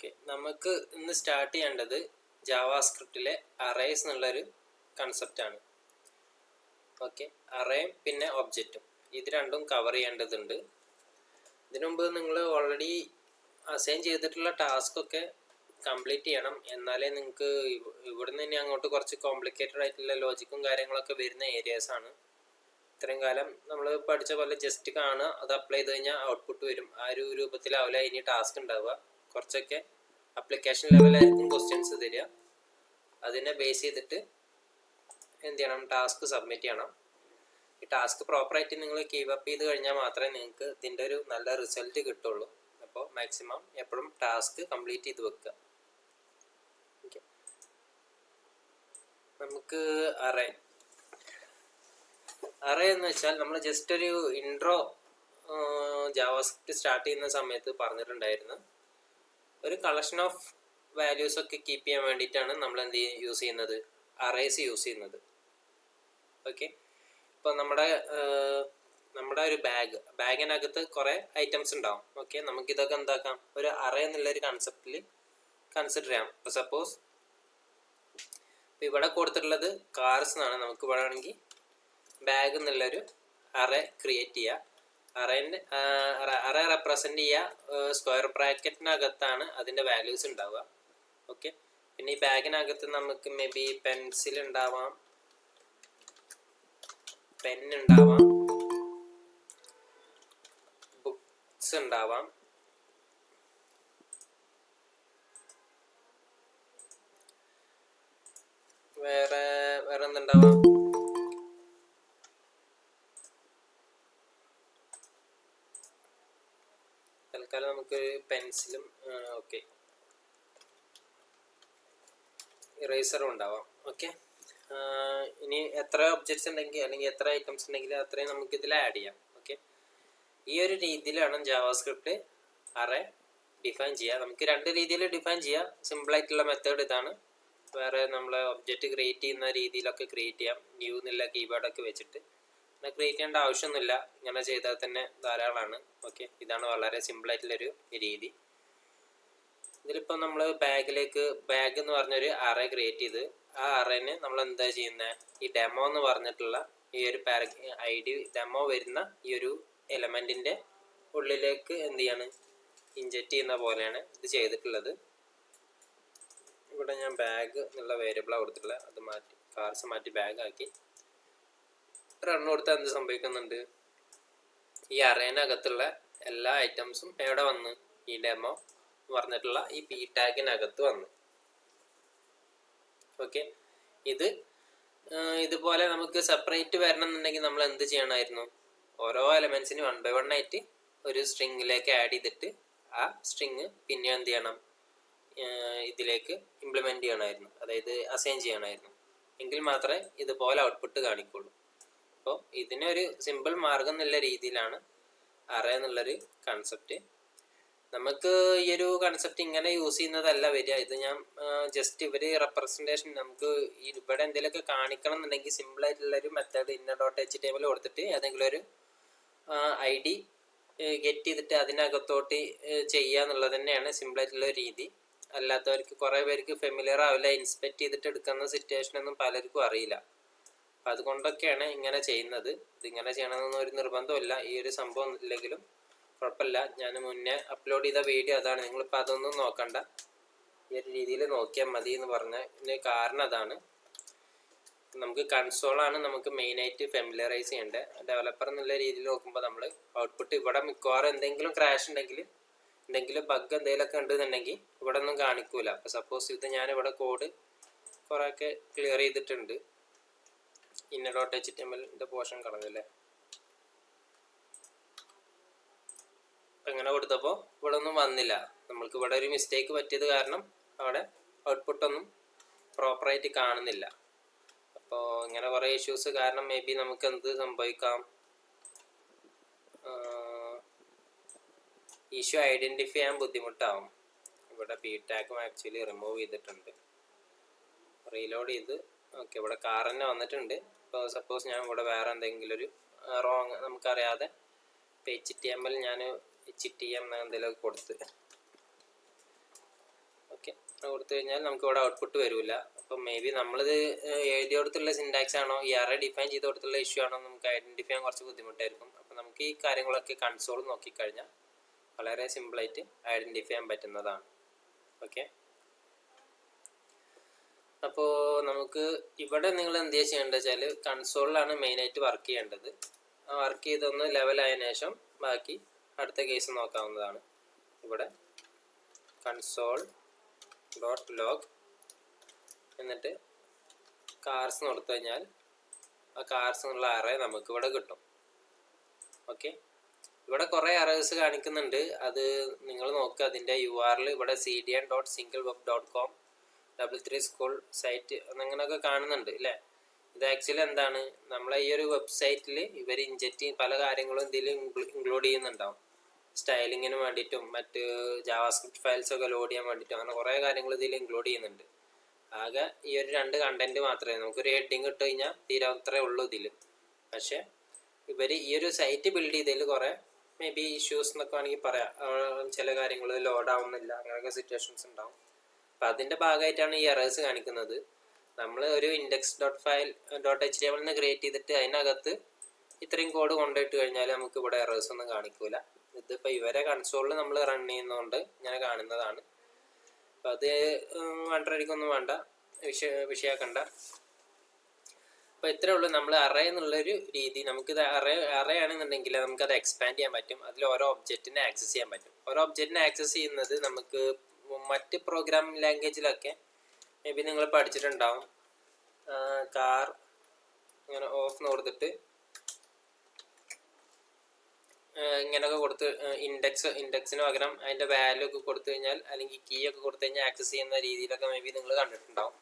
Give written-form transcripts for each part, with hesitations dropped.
Okay, നമുക്ക് ഇന്ന് start ചെയ്യേണ്ടത് ജാവാസ്ക്രിപ്റ്റിലെ അറേസ് എന്നുള്ളൊരു കൺസെപ്റ്റാണ്. ഓക്കെ, അറേയും പിന്നെ ഒബ്ജക്റ്റും ഇത് രണ്ടും കവർ ചെയ്യേണ്ടതുണ്ട്. ഇതിനു മുമ്പ് നിങ്ങൾ ഓൾറെഡി അസൈൻ ചെയ്തിട്ടുള്ള ടാസ്ക് ഒക്കെ കംപ്ലീറ്റ് ചെയ്യണം. എന്നാലേ നിങ്ങൾക്ക് ഇവിടുന്ന് ഇനി അങ്ങോട്ട് കുറച്ച് കോംപ്ലിക്കേറ്റഡ് ആയിട്ടുള്ള ലോജിക്കും കാര്യങ്ങളൊക്കെ വരുന്ന ഏരിയാസ് ആണ്. ഇത്രയും കാലം നമ്മൾ പഠിച്ച പോലെ ജസ്റ്റ് കാണുക, അത് അപ്ലൈ ചെയ്ത് കഴിഞ്ഞാൽ ഔട്ട്പുട്ട് വരും. ആ ഒരു രൂപത്തിലാവില്ല ഇനി ടാസ്ക് ഉണ്ടാവുക. കുറച്ചൊക്കെ അപ്ലിക്കേഷൻ ലെവലായിരിക്കും ക്വസ്റ്റ്യൻസ് തരിക. അതിനെ ബേസ് ചെയ്തിട്ട് എന്ത് ചെയ്യണം, ടാസ്ക് സബ്മിറ്റ് ചെയ്യണം. ഈ ടാസ്ക് പ്രോപ്പറായിട്ട് നിങ്ങൾ കീപ്പ് അപ്പ് ചെയ്ത് കഴിഞ്ഞാൽ മാത്രമേ നിങ്ങൾക്ക് ഇതിൻ്റെ ഒരു നല്ല റിസൾട്ട് കിട്ടുള്ളൂ. അപ്പോൾ മാക്സിമം എപ്പോഴും ടാസ്ക് കംപ്ലീറ്റ് ചെയ്ത് വെക്കുക. ഓക്കെ, നമുക്ക് അറേ എന്ന് വെച്ചാൽ നമ്മൾ ജസ്റ്റ് ഒരു ഇൻട്രോ ജാവാസ്ക്രിപ്റ്റ് സ്റ്റാർട്ട് ചെയ്യുന്ന സമയത്ത് പറഞ്ഞിട്ടുണ്ടായിരുന്നു. ഒരു കളക്ഷൻ ഓഫ് വാല്യൂസ് ഒക്കെ കീപ്പ് ചെയ്യാൻ വേണ്ടിയിട്ടാണ് നമ്മൾ എന്ത് യൂസ് ചെയ്യുന്നത്, അറേസ് യൂസ് ചെയ്യുന്നത്. ഓക്കെ, ഇപ്പോൾ നമ്മുടെ ഒരു ബാഗിനകത്ത് കുറേ ഐറ്റംസ് ഉണ്ടാവും. ഓക്കെ, നമുക്കിതൊക്കെ എന്താക്കാം, ഒരു അറേ എന്നുള്ളൊരു കൺസെപ്റ്റിൽ കൺസിഡർ ചെയ്യാം. ഇപ്പോൾ സപ്പോസ് ഇവിടെ കൊടുത്തിട്ടുള്ളത് കാർസ് എന്നാണ്. നമുക്ക് വേണമെങ്കിൽ ബാഗ് എന്നുള്ളൊരു അറേ ക്രിയേറ്റ് ചെയ്യുക. അറേ റെപ്രസെന്റ് ചെയ്യുക സ്ക്വയർ ബ്രാക്കറ്റിനകത്താണ് അതിൻ്റെ വാല്യൂസ് ഉണ്ടാവുക. ഓക്കെ, പിന്നെ ഈ ബാഗിനകത്ത് നമുക്ക് മേ ബി പെൻസിൽ ഉണ്ടാവാം, പെൻ ഉണ്ടാവാം, ബുക്സ് ഉണ്ടാവാം, വേറെ എന്തുണ്ടാവാം, തൽക്കാലം നമുക്ക് പെൻസിലും ഓക്കെ ഇറേസറും ഉണ്ടാവാം. ഓക്കെ, ഇനി എത്ര ഒബ്ജക്ട്സ് ഉണ്ടെങ്കിൽ അല്ലെങ്കിൽ എത്ര ഐറ്റംസ് ഉണ്ടെങ്കിൽ അത്രയും നമുക്ക് ഇതിൽ ആഡ് ചെയ്യാം. ഓക്കെ, ഈ ഒരു രീതിയിലാണ് ജാവാസ്ക്രിപ്റ്റ് അറേ ഡിഫൈൻ ചെയ്യുക. നമുക്ക് രണ്ട് രീതിയിൽ ഡിഫൈൻ ചെയ്യാം. സിമ്പിളായിട്ടുള്ള മെത്തേഡ് ഇതാണ്. വേറെ നമ്മൾ ഒബ്ജക്റ്റ് ക്രിയേറ്റ് ചെയ്യുന്ന രീതിയിലൊക്കെ ക്രിയേറ്റ് ചെയ്യാം. ന്യൂ എന്നുള്ള കീബോർഡൊക്കെ വെച്ചിട്ട് അങ്ങനെ ക്രിയേറ്റ് ചെയ്യേണ്ട ആവശ്യമൊന്നുമില്ല. ഇങ്ങനെ ചെയ്താൽ തന്നെ ധാരാളമാണ്. ഓക്കെ, ഇതാണ് വളരെ സിമ്പിളായിട്ടുള്ളൊരു രീതി. ഇതിലിപ്പോൾ നമ്മൾ ബാഗ് എന്ന് പറഞ്ഞൊരു അറേ ക്രിയേറ്റ് ചെയ്ത് ആ അറേനെ നമ്മൾ എന്താ ചെയ്യുന്നത്, ഈ ഡെമോ എന്ന് പറഞ്ഞിട്ടുള്ള ഈ ഒരു ID ഡെമോ വരുന്ന ഈ ഒരു എലമെൻറ്റിൻ്റെ ഉള്ളിലേക്ക് എന്ത് ചെയ്യാണ്, ഇൻജെക്റ്റ് ചെയ്യുന്ന പോലെയാണ് ഇത് ചെയ്തിട്ടുള്ളത്. ഇവിടെ ഞാൻ ബാഗ് എന്നുള്ള വേരിയബിളാണ് കൊടുത്തിട്ടുള്ളത്. അത് മാറ്റി കാർസ് മാറ്റി ബാഗ് ആക്കി റൺ കൊടുത്താൽ എന്ത് സംഭവിക്കുന്നുണ്ട്, ഈ അറേനകത്തുള്ള എല്ലാ ഐറ്റംസും എവിടെ വന്ന്, ഈ ഡെമോ പറഞ്ഞിട്ടുള്ള ഈ പി ടാഗിനകത്ത് വന്നു. ഓക്കെ, ഇതുപോലെ നമുക്ക് സെപ്പറേറ്റ് വരണം എന്നുണ്ടെങ്കിൽ നമ്മൾ എന്ത് ചെയ്യണമായിരുന്നു, ഓരോ എലമെന്റ്സിനും 1 by 1 ആയിട്ട് ഒരു സ്ട്രിങ്ങിലേക്ക് ആഡ് ചെയ്തിട്ട് ആ സ്ട്രിങ് പിന്നെ എന്ത് ചെയ്യണം, ഇതിലേക്ക് ഇംപ്ലിമെന്റ് ചെയ്യണമായിരുന്നു, അതായത് അസൈൻ ചെയ്യണമായിരുന്നു. എങ്കിൽ മാത്രമേ ഇതുപോലെ ഔട്ട്പുട്ട് കാണിക്കുള്ളൂ. അപ്പോൾ ഇതിനൊരു സിമ്പിൾ മാർഗം എന്നുള്ള രീതിയിലാണ് അറേ എന്നുള്ളൊരു കൺസെപ്റ്റ്. നമുക്ക് ഈ ഒരു കൺസെപ്റ്റ് ഇങ്ങനെ യൂസ് ചെയ്യുന്നതല്ല വരിക. ഇത് ഞാൻ ജസ്റ്റ് ഇവർ റെപ്രസെൻറ്റേഷൻ നമുക്ക് ഇവിടെ എന്തെങ്കിലുമൊക്കെ കാണിക്കണം എന്നുണ്ടെങ്കിൽ സിമ്പിളായിട്ടുള്ളൊരു മെത്തേഡ് inner.html കൊടുത്തിട്ട് ഏതെങ്കിലും ഒരു ID ഗെറ്റ് ചെയ്തിട്ട് അതിനകത്തോട്ട് ചെയ്യുക എന്നുള്ളത് തന്നെയാണ് സിമ്പിളായിട്ടുള്ള രീതി. അല്ലാത്തവർക്ക് കുറേ പേർക്ക് ഫെമിലിയർ ആവില്ല, ഇൻസ്പെക്ട് ചെയ്തിട്ട് എടുക്കുന്ന സിറ്റുവേഷനൊന്നും പലർക്കും അറിയില്ല. അപ്പം അതുകൊണ്ടൊക്കെയാണ് ഇങ്ങനെ ചെയ്യുന്നത്. ഇതിങ്ങനെ ചെയ്യണമെന്നൊന്നും ഒരു നിർബന്ധമില്ല. ഈ ഒരു സംഭവം ഇല്ലെങ്കിലും കുഴപ്പമില്ല. ഞാൻ മുന്നേ അപ്ലോഡ് ചെയ്ത വീഡിയോ അതാണ്. നിങ്ങളിപ്പോൾ അതൊന്നും നോക്കണ്ട, ഈ ഒരു രീതിയിൽ നോക്കിയാൽ മതി എന്ന് പറഞ്ഞതിന് കാരണം അതാണ്. നമുക്ക് കൺസോളാണ് നമുക്ക് മെയിനായിട്ട് ഫെമിലിയറൈസ് ചെയ്യേണ്ടത്. ഡെവലപ്പർ എന്നുള്ള രീതിയിൽ നോക്കുമ്പോൾ നമ്മൾ ഔട്ട്പുട്ട് ഇവിടെ മിക്കവാറും എന്തെങ്കിലും ക്രാഷ് ഉണ്ടെങ്കിൽ, എന്തെങ്കിലും ബഗ് എന്തെങ്കിലുമൊക്കെ ഉണ്ടെന്നുണ്ടെങ്കിൽ ഇവിടെ ഒന്നും കാണിക്കൂല. അപ്പോൾ സപ്പോസ് ഇത് ഞാനിവിടെ കോഡ് കുറേയൊക്കെ ക്ലിയർ ചെയ്തിട്ടുണ്ട്. inner.html പോർഷൻ കളഞ്ഞല്ലേ, അങ്ങനെ കൊടുത്തപ്പോൾ ഇവിടെ ഒന്നും വന്നില്ല. നമ്മൾക്ക് ഇവിടെ ഒരു മിസ്റ്റേക്ക് പറ്റിയത് കാരണം അവിടെ ഔട്ട്പുട്ടൊന്നും പ്രോപ്പറായിട്ട് കാണുന്നില്ല. അപ്പോൾ ഇങ്ങനെ കുറേ ഇഷ്യൂസ് കാരണം മേ ബി നമുക്ക് എന്ത് സംഭവിക്കാം, ഇഷ്യൂ ഐഡൻറ്റിഫൈ ചെയ്യാൻ ബുദ്ധിമുട്ടാവും. ഇവിടെ പി ടാഗും ആക്ച്വലി റിമൂവ് ചെയ്തിട്ടുണ്ട്. റീലോഡ് ചെയ്ത് ഓക്കെ, ഇവിടെ കാർ തന്നെ വന്നിട്ടുണ്ട്. ഇപ്പോൾ സപ്പോസ് ഞാൻ ഇവിടെ വേറെ എന്തെങ്കിലും ഒരു റോങ് നമുക്കറിയാതെ HTML ഞാൻ HTM എന്തെങ്കിലുമൊക്കെ കൊടുത്ത് കൊടുത്തു കഴിഞ്ഞാൽ നമുക്ക് ഇവിടെ ഔട്ട്പുട്ട് വരില്ല. അപ്പം മേ ബി നമ്മളിത് എഴുതി കൊടുത്തുള്ള സിൻടാക്സ് ആണോ ഈ അറേ ഡിഫൈൻ ചെയ്ത് കൊടുത്തുള്ള ഇഷ്യൂ ആണോ നമുക്ക് ഐഡൻറ്റിഫൈ ചെയ്യാൻ കുറച്ച് ബുദ്ധിമുട്ടായിരിക്കും. അപ്പം നമുക്ക് ഈ കാര്യങ്ങളൊക്കെ കൺസോൾ നോക്കിക്കഴിഞ്ഞാൽ വളരെ സിമ്പിളായിട്ട് ഐഡൻറ്റിഫൈ ചെയ്യാൻ പറ്റുന്നതാണ്. ഓക്കെ, അപ്പോൾ നമുക്ക് ഇവിടെ നിങ്ങൾ എന്ത് ചെയ്യേണ്ടത് വെച്ചാൽ കൺസോളിലാണ് മെയിനായിട്ട് വർക്ക് ചെയ്യേണ്ടത്. വർക്ക് ചെയ്തൊന്ന് ലെവലായതിനു ശേഷം ബാക്കി അടുത്ത കേസ് നോക്കാവുന്നതാണ്. ഇവിടെ കൺസോൾ ഡോട്ട് ലോഗ് എന്നിട്ട് കാർസ് കൊടുത്തു കഴിഞ്ഞാൽ ആ കാർസ് എന്നുള്ള അറേ നമുക്ക് ഇവിടെ കിട്ടും. ഓക്കെ, ഇവിടെ കുറേ അറേസ് കാണിക്കുന്നുണ്ട്. അത് നിങ്ങൾ നോക്കുക. അതിൻ്റെ URL ഇവിടെ cdn.singleweb.com 33 സ്കൂൾ സൈറ്റ് അങ്ങനെയൊക്കെ കാണുന്നുണ്ട് അല്ലേ. ഇത് ആക്ച്വലി എന്താണ്, നമ്മളെ ഈ ഒരു വെബ്സൈറ്റിൽ ഇവർ ഇൻജക്റ്റ് പല കാര്യങ്ങളും ഇതിൽ ഇൻക്ലൂഡ് ചെയ്യുന്നുണ്ടാവും. സ്റ്റൈലിങ്ങിന് വേണ്ടിയിട്ടും മറ്റ് ജാവാസ്ക്രിപ്റ്റ് ഫയൽസൊക്കെ ലോഡ് ചെയ്യാൻ വേണ്ടിയിട്ടും അങ്ങനെ കുറേ കാര്യങ്ങൾ ഇതിൽ ഇൻക്ലൂഡ് ചെയ്യുന്നുണ്ട്. ആകെ ഈ ഒരു 2 കണ്ടന്റ് മാത്രമേ നമുക്കൊരു ഹെഡിങ് ഇട്ട് കഴിഞ്ഞാൽ തീരാത്രേ ഉള്ളൂ ഇതിൽ. പക്ഷേ ഇവർ ഈ ഒരു സൈറ്റ് ബിൽഡ് ചെയ്തതിൽ കുറേ മേ ബി ഇഷ്യൂസ് എന്നൊക്കെ വേണമെങ്കിൽ പറയാം. ചില കാര്യങ്ങൾ ലോഡ് ആവുന്നില്ല, അങ്ങനെയൊക്കെ സിറ്റുവേഷൻസ് ഉണ്ടാവും. അപ്പം അതിൻ്റെ ഭാഗമായിട്ടാണ് ഈ എറേഴ്സ് കാണിക്കുന്നത്. നമ്മൾ ഒരു index.html ക്രിയേറ്റ് ചെയ്തിട്ട് അതിനകത്ത് ഇത്രയും കോഡ് കൊണ്ടുപോയിട്ട് കഴിഞ്ഞാൽ നമുക്ക് ഇവിടെ എറേഴ്സ് ഒന്നും കാണിക്കൂല. ഇതിപ്പോൾ ഇവരെ കൺസോളിൽ നമ്മൾ റൺ ചെയ്യുന്നതുകൊണ്ട് ഇങ്ങനെ കാണുന്നതാണ്. അപ്പം അത് വണ്ടടിക്കൊന്നും വേണ്ട, വിഷയാക്കണ്ട. അപ്പോൾ ഇത്രേ ഉള്ളൂ. നമ്മൾ അറേ എന്നുള്ളൊരു രീതി, നമുക്കിത് അറേ ആണെന്നുണ്ടെങ്കിൽ നമുക്കത് എക്സ്പാൻഡ് ചെയ്യാൻ പറ്റും. അതിൽ ഓരോ ഒബ്ജക്റ്റിനെ ആക്സസ് ചെയ്യാൻ പറ്റും. ഓരോ ഒബ്ജക്റ്റിനെ ആക്സസ് ചെയ്യുന്നത് നമുക്ക് മറ്റ് പ്രോഗ്രാമിംഗ് ലാംഗ്വേജിലൊക്കെ മേ ബി നിങ്ങൾ പഠിച്ചിട്ടുണ്ടാവും. കാർ ഇങ്ങനെ ഓഫ് എന്ന് കൊടുത്തിട്ട് ഇങ്ങനെയൊക്കെ കൊടുത്ത് ഇൻഡെക്സിന് പകരം അതിൻ്റെ വാല്യൂ ഒക്കെ കൊടുത്തു കഴിഞ്ഞാൽ അല്ലെങ്കിൽ കീ ഒക്കെ കൊടുത്തു കഴിഞ്ഞാൽ ആക്സസ് ചെയ്യുന്ന രീതിയിലൊക്കെ മേ ബി നിങ്ങൾ കണ്ടിട്ടുണ്ടാവും.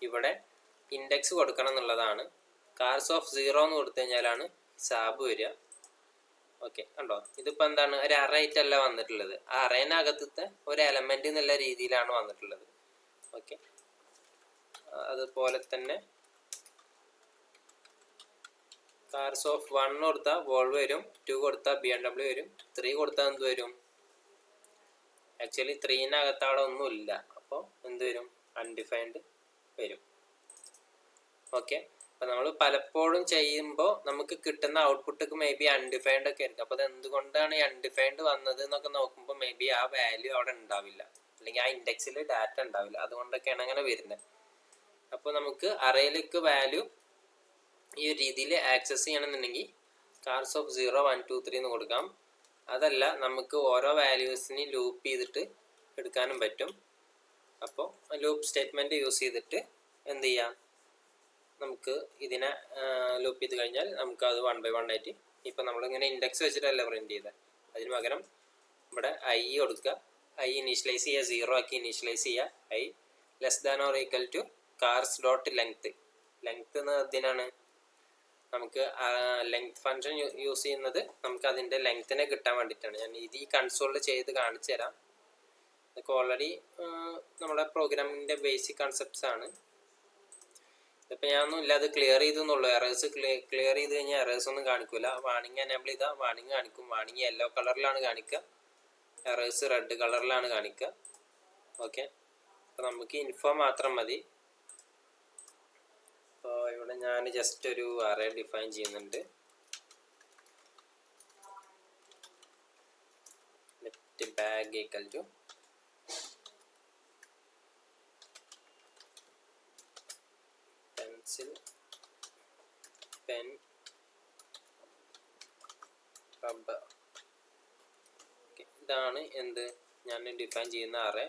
ഇവിടെ ഇൻഡെക്സ് കൊടുക്കണം എന്നുള്ളതാണ്. കാർസ് ഓഫ് 0 എന്ന് കൊടുത്തു കഴിഞ്ഞാലാണ് സാബ് വരിക. ഓക്കെ, കണ്ടോ, ഇതിപ്പോൾ എന്താണ്, ഒരു അറേറ്റല്ല വന്നിട്ടുള്ളത്. ആ അറേനകത്തത്തെ ഒരു എലമെന്റ് എന്നുള്ള രീതിയിലാണ് വന്നിട്ടുള്ളത്. ഓക്കെ, അതുപോലെ തന്നെ കാർസ് ഓഫ് 1 കൊടുത്താൽ വോൾവ് വരും, 2 കൊടുത്താൽ BMW വരും, 3 കൊടുത്താൽ എന്ത് വരും, ആക്ച്വലി 3-നകത്ത് അവിടെ ഒന്നുമില്ല. അപ്പോൾ എന്ത് വരും, അൺഡിഫൈൻഡ് വരും. ഓക്കെ, അപ്പം നമ്മൾ പലപ്പോഴും ചെയ്യുമ്പോൾ നമുക്ക് കിട്ടുന്ന ഔട്ട്പുട്ടൊക്കെ മേ ബി അൺഡിഫൈൻഡ് ഒക്കെ ആയിരിക്കും. അപ്പോൾ അത് എന്തുകൊണ്ടാണ് ഈ അൺഡിഫൈൻഡ് വന്നത് എന്നൊക്കെ നോക്കുമ്പോൾ മേ ബി ആ വാല്യൂ അവിടെ ഉണ്ടാവില്ല, അല്ലെങ്കിൽ ആ ഇൻഡെക്സിൽ ഡാറ്റ ഉണ്ടാവില്ല. അതുകൊണ്ടൊക്കെയാണ് അങ്ങനെ വരുന്നത്. അപ്പോൾ നമുക്ക് അറേയിലേക്ക് വാല്യൂ ഈ ഒരു രീതിയിൽ ആക്സസ് ചെയ്യണമെന്നുണ്ടെങ്കിൽ കാർസ് ഓഫ് 0, 1, 2, 3 എന്ന് കൊടുക്കാം. അതല്ല, നമുക്ക് ഓരോ വാല്യൂസിനെയും ലൂപ്പ് ചെയ്തിട്ട് എടുക്കാനും പറ്റും. അപ്പോൾ ലൂപ്പ് സ്റ്റേറ്റ്മെൻറ്റ് യൂസ് ചെയ്തിട്ട് എന്ത് ചെയ്യാം, നമുക്ക് ഇതിനെ ലൂപ്പ് ചെയ്ത് കഴിഞ്ഞാൽ നമുക്ക് അത് 1 by 1 ആയിട്ട്, ഇപ്പം നമ്മളിങ്ങനെ ഇൻഡെക്സ് വെച്ചിട്ടല്ല പ്രിൻറ്റ് ചെയ്തത്, അതിന് പകരം ഇവിടെ I കൊടുക്കുക. I ഇനീഷ്യലൈസ് ചെയ്യുക, 0 ആക്കി ഇനീഷ്യലൈസ് ചെയ്യുക. I <= cars dot length. Length എന്ന് ഇതിനാണ് നമുക്ക് ലെങ്ത് ഫംഗ്ഷൻ യൂസ് ചെയ്യുന്നത്, നമുക്ക് അതിൻ്റെ ലെങ്ത്തിനെ കിട്ടാൻ വേണ്ടിയിട്ടാണ്. ഞാൻ ഇത് ഈ കൺസോളിൽ ചെയ്ത് കാണിച്ചു തരാം. ഇതൊക്കെ ഓൾറെഡി നമ്മുടെ പ്രോഗ്രാമിൻ്റെ ബേസിക് കൺസെപ്റ്റ്സ് ആണ്. ഇതിപ്പോൾ ഞാനൊന്നും ഇല്ലാതെ ക്ലിയർ ചെയ്തെന്നുള്ളൂ. എറേഴ്സ് ക്ലിയർ ചെയ്ത് കഴിഞ്ഞാൽ എറേഴ്സ് ഒന്നും കാണിക്കില്ല. വാണിംഗ് എനേബിൾ ചെയ്താൽ വാണിംഗ് കാണിക്കും. വാണിംഗ് യെല്ലോ കളറിലാണ് കാണിക്കുക, എറേഴ്സ് റെഡ് കളറിലാണ് കാണിക്കുക. ഓക്കെ, അപ്പോൾ നമുക്ക് ഇൻഫോ മാത്രം മതി. അപ്പോൾ ഇവിടെ ഞാൻ ജസ്റ്റ് ഒരു അറേ ഡിഫൈൻ ചെയ്യുന്നുണ്ട്. Let bag equal to pencil pen rubber. Okay, ഇതാണ് എന്ത് ഞാൻ ഡിഫൈൻ ചെയ്യുന്ന അറേ.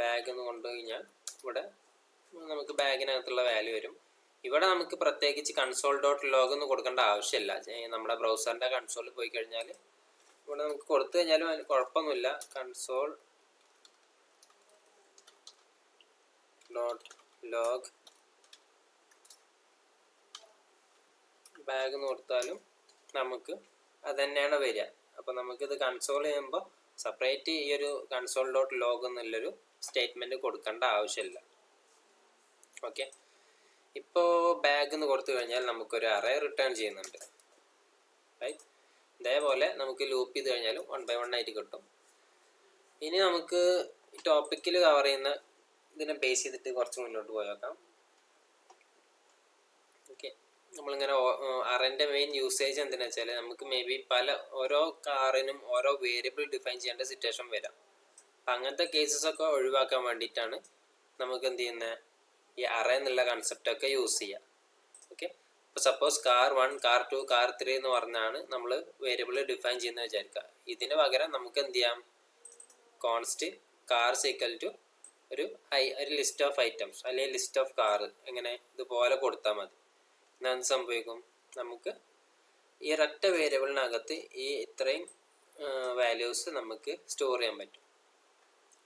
ബാഗ് എന്ന് കൊണ്ടുകഴിഞ്ഞാൽ ഇവിടെ നമുക്ക് ബാഗിനകത്തുള്ള വാല്യൂ വരും. ഇവിടെ നമുക്ക് പ്രത്യേകിച്ച് കൺസോൾ ഡോട്ട് ലോഗ് എന്ന് കൊടുക്കേണ്ട ആവശ്യമില്ല. നമ്മുടെ ബ്രൗസറിൻ്റെ കൺസോളിൽ പോയി കഴിഞ്ഞാൽ ഇവിടെ നമുക്ക് കൊടുത്തു കഴിഞ്ഞാലും അതിന് കുഴപ്പമൊന്നുമില്ല. കൺസോൾ ഡോട്ട് ലോഗ് ബാഗ് എന്ന് കൊടുത്താലും നമുക്ക് അത് തന്നെയാണ് വരിക. അപ്പോൾ നമുക്കിത് കൺസോൾ ചെയ്യുമ്പോൾ സെപ്പറേറ്റ് ഈ ഒരു കൺസോൾ ഡോട്ട് ലോഗ് എന്നുള്ളൊരു സ്റ്റേറ്റ്മെൻറ്റ് കൊടുക്കേണ്ട ആവശ്യമില്ല. ഓക്കെ, ഇപ്പോൾ ബാഗ് എന്ന് കൊടുത്തു കഴിഞ്ഞാൽ നമുക്കൊരു അറേ റിട്ടേൺ ചെയ്യുന്നുണ്ട്. റൈറ്റ്, ഇതേപോലെ നമുക്ക് ലൂപ്പ് ചെയ്ത് കഴിഞ്ഞാലും 1 by 1 ആയിട്ട് കിട്ടും. ഇനി നമുക്ക് ഈ ടോപ്പിക്കിൽ കവർ ചെയ്യുന്ന ഇതിനെ ബേസ് ചെയ്തിട്ട് കുറച്ച് മുന്നോട്ട് പോയി നോക്കാം. ഓക്കെ, നമ്മളിങ്ങനെ അറേൻ്റെ മെയിൻ യൂസേജ് എന്തിനാ വെച്ചാൽ നമുക്ക് മേ ബി ഓരോ കാറിനും ഓരോ വേരിയബിൾ ഡിഫൈൻ ചെയ്യേണ്ട സിറ്റുവേഷൻ വരാം. അപ്പം അങ്ങനത്തെ കേസസ് ഒക്കെ ഒഴിവാക്കാൻ വേണ്ടിയിട്ടാണ് നമുക്ക് എന്ത് ചെയ്യുന്നത്, ഈ അറേ എന്നുള്ള കൺസെപ്റ്റൊക്കെ യൂസ് ചെയ്യുക. ഓക്കെ, ഇപ്പോൾ സപ്പോസ് കാർ 1, കാർ 2, കാർ 3 എന്ന് പറഞ്ഞാണ് നമ്മൾ വേരിയബിൾ ഡിഫൈൻ ചെയ്യുന്നത് വിചാരിക്കുക. ഇതിന് പകരം നമുക്ക് എന്ത് ചെയ്യാം, കോൺസ്റ്റ് കാർസ് ഈക്വൽ ടു ഒരു ലിസ്റ്റ് ഓഫ് ഐറ്റംസ് അല്ലെങ്കിൽ ലിസ്റ്റ് ഓഫ് കാർ എങ്ങനെ ഇതുപോലെ കൊടുത്താൽ മതി. എന്നാൽ സംഭവിക്കും, നമുക്ക് ഈ ഒരൊറ്റ വേരിയബിളിനകത്ത് ഈ ഇത്രയും വാല്യൂസ് നമുക്ക് സ്റ്റോർ ചെയ്യാൻ പറ്റും.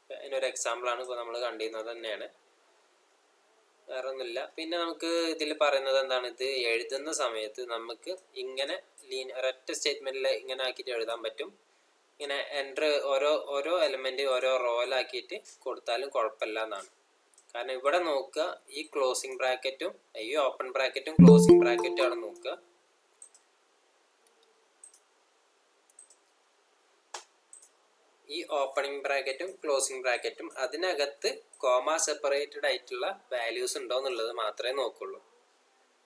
അതിനൊരു എക്സാമ്പിളാണ് ഇപ്പോൾ നമ്മൾ കണ്ടിരുന്നത് തന്നെയാണ്, വേറെ ഒന്നുമില്ല. പിന്നെ നമുക്ക് ഇതിൽ പറയുന്നത് എന്താണ്, ഇത് എഴുതുന്ന സമയത്ത് നമുക്ക് ഇങ്ങനെ ഒരൊറ്റ സ്റ്റേറ്റ്മെൻറ്റിൽ ഇങ്ങനെ ആക്കിയിട്ട് എഴുതാൻ പറ്റും. ഇങ്ങനെ എൻ്റർ ഓരോ എലമെൻറ്റ് ഓരോ റോയിലാക്കിയിട്ട് കൊടുത്താലും കുഴപ്പമില്ല എന്നാണ്. കാരണം ഇവിടെ നോക്കുക, ഈ ക്ലോസിങ് ബ്രാക്കറ്റും ഈ ഓപ്പൺ ബ്രാക്കറ്റും ക്ലോസിങ് ബ്രാക്കറ്റും ആണ് നോക്കുക. ഈ ഓപ്പണിംഗ് ബ്രാക്കറ്റും ക്ലോസിംഗ് ബ്രാക്കറ്റും അതിനകത്ത് കോമ സെപ്പറേറ്റഡ് ആയിട്ടുള്ള വാല്യൂസ് ഉണ്ടോ എന്നുള്ളത് മാത്രമേ നോക്കുള്ളൂ.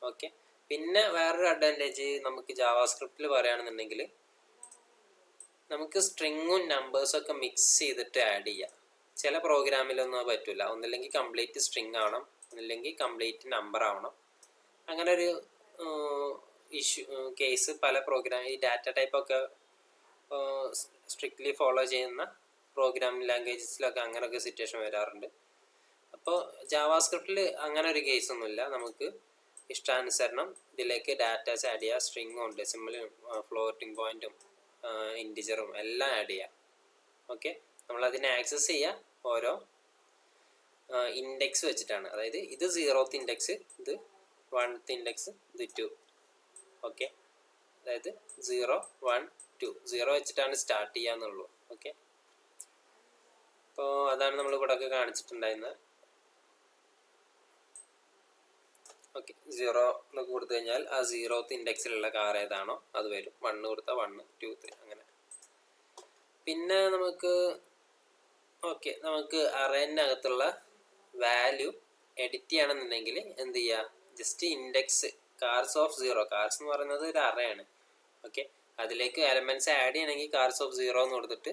ഓക്കെ, പിന്നെ വേറൊരു അഡ്വാൻറ്റേജ് നമുക്ക് ജാവാസ്ക്രിപ്റ്റിൽ പറയുകയാണെന്നുണ്ടെങ്കിൽ നമുക്ക് സ്ട്രിങ്ങും നമ്പേഴ്സൊക്കെ മിക്സ് ചെയ്തിട്ട് ആഡ് ചെയ്യാം. ചില പ്രോഗ്രാമിലൊന്നും അത് പറ്റില്ല. ഒന്നില്ലെങ്കിൽ കംപ്ലീറ്റ് സ്ട്രിങ് ആവണം, ഒന്നില്ലെങ്കിൽ കംപ്ലീറ്റ് നമ്പർ ആവണം. അങ്ങനെ ഒരു കേസ് പല ഈ ഡാറ്റ ടൈപ്പൊക്കെ സ്ട്രിക്ട്ലി ഫോളോ ചെയ്യുന്ന പ്രോഗ്രാമിംഗ് ലാംഗ്വേജസിലൊക്കെ അങ്ങനെയൊക്കെ സിറ്റുവേഷൻ വരാറുണ്ട്. അപ്പോൾ ജാവാസ്ക്രിപ്റ്റിൽ അങ്ങനെ ഒരു കേസൊന്നുമില്ല. നമുക്ക് ഇഷ്ടാനുസരണം ഇതിലേക്ക് ഡാറ്റാസ് ആഡ് ചെയ്യുക, സ്ട്രിങ്ങും ഡെസിമലും ഫ്ലോട്ടിംഗ് പോയിന്റും ഇൻറ്റിജറും എല്ലാം ആഡ് ചെയ്യാം. ഓക്കെ, നമ്മളതിനെ ആക്സസ് ചെയ്യുക ഓരോ ഇൻഡെക്സ് വെച്ചിട്ടാണ്. അതായത് ഇത് 0th ഇൻഡെക്സ്, ഇത് 1th ഇൻഡെക്സ്, ഇത് 2. ഓക്കെ, അതായത് 0, 1, 2 0 വെച്ചിട്ടാണ് സ്റ്റാർട്ട് ചെയ്യാന്നുള്ളൂ. ഓക്കെ, അപ്പോൾ അതാണ് നമ്മൾ ഇവിടെ ഒക്കെ കാണിച്ചിട്ടുണ്ടായിരുന്നത്. ഓക്കെ, 0 എന്നൊക്കെ കൊടുത്തു കഴിഞ്ഞാൽ ആ 0th ഇൻഡെക്സിലുള്ള കാർ ഏതാണോ അത് വരും. 1 കൊടുത്താൽ 1, 2, 3 അങ്ങനെ. പിന്നെ നമുക്ക് അറേനകത്തുള്ള വാല്യൂ എഡിറ്റ് ചെയ്യണമെന്നുണ്ടെങ്കിൽ എന്ത് ചെയ്യുക, just index cars of 0, cars എന്ന് പറയുന്നത് ഒരു അറേയാണ്. ഓക്കെ, അതിലേക്ക് എലമെന്റ്സ് ആഡ് ചെയ്യണമെങ്കിൽ കാർസ് ഓഫ് 0 എന്ന് കൊടുത്തിട്ട്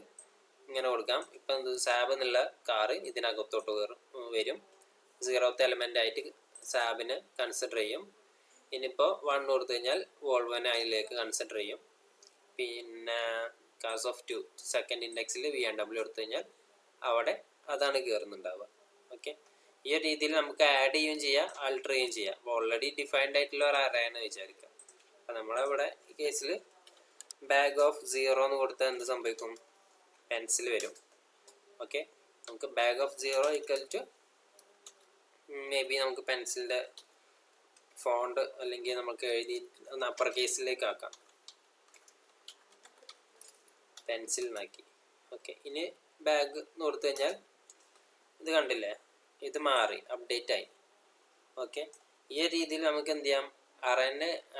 ഇങ്ങനെ കൊടുക്കാം. ഇപ്പം സാബ് എന്നുള്ള കാറ് ഇതിനകത്തോട്ട് വരും. 0th എലമെന്റ് ആയിട്ട് സാബിനെ കൺസിഡർ ചെയ്യും. ഇനിയിപ്പോൾ 1 കൊടുത്തു കഴിഞ്ഞാൽ വോൾവോനെ അതിലേക്ക് കൺസിഡർ ചെയ്യും. പിന്നെ കാർസ് ഓഫ് 2 സെക്കൻഡ് ഇൻഡെക്സിൽ BMW എടുത്തു കഴിഞ്ഞാൽ അവിടെ അതാണ് കയറുന്നുണ്ടാവുക. ഓക്കെ, ഈ ഒരു രീതിയിൽ നമുക്ക് ആഡ് ചെയ്യുകയും ചെയ്യാം, ആൾട്ടർ ചെയ്യുകയും ചെയ്യാം. അപ്പോൾ ഓൾറെഡി ഡിഫൈൻഡ് ആയിട്ടുള്ള ഒരു അറേന്ന് വിചാരിക്കുക. അപ്പം നമ്മളിവിടെ ഈ കേസിൽ ബാഗ് ഓഫ് 0 എന്ന് കൊടുത്താൽ എന്ത് സംഭവിക്കും, പെൻസിൽ വരും. ഓക്കെ, നമുക്ക് bag of 0 equal to may be നമുക്ക് പെൻസിലിൻ്റെ ഫോണ്ട് അല്ലെങ്കിൽ നമുക്ക് എഴുതി ഒന്ന് അപ്പർ കേസിലേക്ക് ആക്കാം, പെൻസിൽ എന്നാക്കി. ഓക്കെ, ഇനി ബാഗ് എന്ന് കൊടുത്തു കഴിഞ്ഞാൽ ഇത് കണ്ടില്ലേ, ഇത് മാറി, അപ്ഡേറ്റ് ആയി. ഓക്കെ, ഈ രീതിയിൽ നമുക്ക് എന്ത് ചെയ്യാം,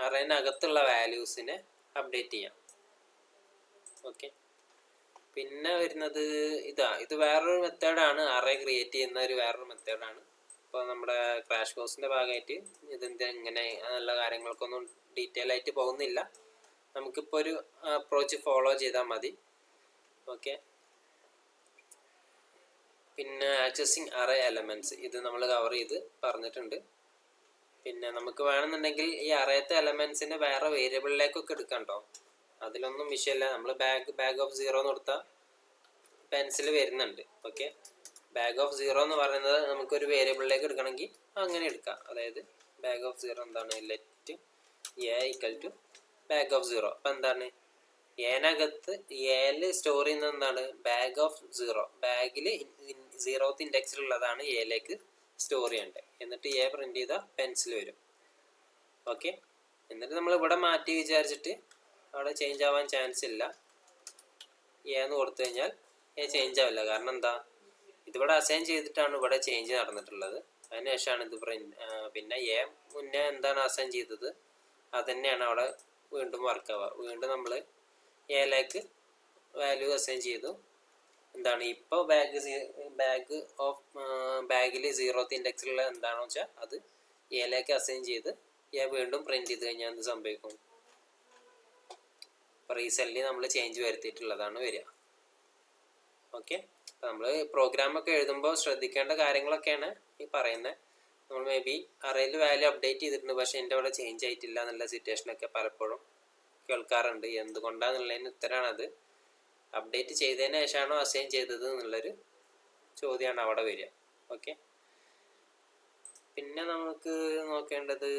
അറേനകത്തുള്ള വാല്യൂസിനെ അപ്ഡേറ്റ് ചെയ്യാം. ഓക്കെ, പിന്നെ വരുന്നത് ഇത് വേറൊരു മെത്തേഡാണ്, അറേ ക്രിയേറ്റ് ചെയ്യുന്ന ഒരു വേറൊരു മെത്തേഡാണ്. ഇപ്പോൾ നമ്മുടെ ക്രാഷ് കോഴ്സിൻ്റെ ഭാഗമായിട്ട് ഇതെന്താ ഇങ്ങനെ നല്ല കാര്യങ്ങൾക്കൊന്നും ഡീറ്റെയിൽ ആയിട്ട് പോകുന്നില്ല. നമുക്കിപ്പോൾ ഒരു അപ്രോച്ച് ഫോളോ ചെയ്താൽ മതി. ഓക്കെ, പിന്നെ ആക്സസിങ് അറേ എലമെന്റ്സ് ഇത് നമ്മൾ കവർ ചെയ്ത് പറഞ്ഞിട്ടുണ്ട്. പിന്നെ നമുക്ക് വേണമെന്നുണ്ടെങ്കിൽ ഈ അറേത്തെ എലമെന്റ്സിനെ വേറെ വേരിയബിളിലേക്കൊക്കെ എടുക്കാം കേട്ടോ, അതിലൊന്നും വിഷയമില്ല. നമ്മൾ ബാഗ് ഓഫ് 0 എന്ന് കൊടുത്താൽ പെൻസിൽ വരുന്നുണ്ട്. ഓക്കെ, ബാഗ് ഓഫ് 0 എന്ന് പറയുന്നത് നമുക്കൊരു വേരിയബിളിലേക്ക് എടുക്കണമെങ്കിൽ അങ്ങനെ എടുക്കാം. അതായത് ബാഗ് ഓഫ് 0 എന്താണ്, let A equal to bag of 0. അപ്പം എന്താണ്, ഏനകത്ത് എയിൽ സ്റ്റോർ ചെയ്യുന്നത് എന്താണ്, ബാഗ് ഓഫ് 0. ബാഗിൽ 0th ഇൻഡെക്സിലുള്ളതാണ് എയിലേക്ക് സ്റ്റോർ ചെയ്യേണ്ടത്. എന്നിട്ട് എ പ്രിന്റ് ചെയ്താൽ പെൻസിൽ വരും. ഓക്കെ, എന്നിട്ട് നമ്മൾ ഇവിടെ മാറ്റി വിചാരിച്ചിട്ട് അവിടെ ചേഞ്ച് ആവാൻ ചാൻസ് ഇല്ല. എ എന്ന് കൊടുത്തു കഴിഞ്ഞാൽ എ ചേഞ്ച് ആവില്ല. കാരണം എന്താ, ഇതിവിടെ അസൈൻ ചെയ്തിട്ടാണ് ഇവിടെ ചേഞ്ച് നടന്നിട്ടുള്ളത്. അതിനുശേഷമാണ് ഇത് പിന്നെ എ മുന്നേ എന്താണ് അസൈൻ ചെയ്തത് അത് തന്നെയാണ് അവിടെ വീണ്ടും വർക്ക് ആവുക. വീണ്ടും നമ്മൾ എയിലേക്ക് വാല്യൂ അസൈൻ ചെയ്തു, എന്താണ് ഇപ്പോൾ ബാഗിൽ 0th ഇൻഡെക്സിലുള്ള എന്താണെന്ന് വെച്ചാൽ അത് എയിലേക്ക് അസൈൻ ചെയ്ത് വീണ്ടും പ്രിന്റ് ചെയ്ത് കഴിഞ്ഞാൽ എന്ത് സംഭവിക്കും? റീസെൻ്റ്ലി നമ്മൾ ചേഞ്ച് വരുത്തിയിട്ടുള്ളതാണ് വരിക. ഓക്കെ, നമ്മൾ പ്രോഗ്രാമൊക്കെ എഴുതുമ്പോൾ ശ്രദ്ധിക്കേണ്ട കാര്യങ്ങളൊക്കെയാണ് ഈ പറയുന്നത്. നമ്മൾ മേ ബി അറേയിൽ വാല്യൂ അപ്ഡേറ്റ് ചെയ്തിട്ടുണ്ട്, പക്ഷെ എൻ്റെ അവിടെ ചേഞ്ച് ആയിട്ടില്ല എന്നുള്ള സിറ്റുവേഷനൊക്കെ പലപ്പോഴും കേൾക്കാറുണ്ട്. എന്തുകൊണ്ടാണെന്നുള്ളതിന് ഉത്തരമാണത്. അപ്ഡേറ്റ് ചെയ്തതിന് ശേഷമാണോ അസൈൻ ചെയ്തത് എന്നുള്ളൊരു ചോദ്യമാണ് അവിടെ വരിക. ഓക്കെ, പിന്നെ നമുക്ക് നോക്കേണ്ടത്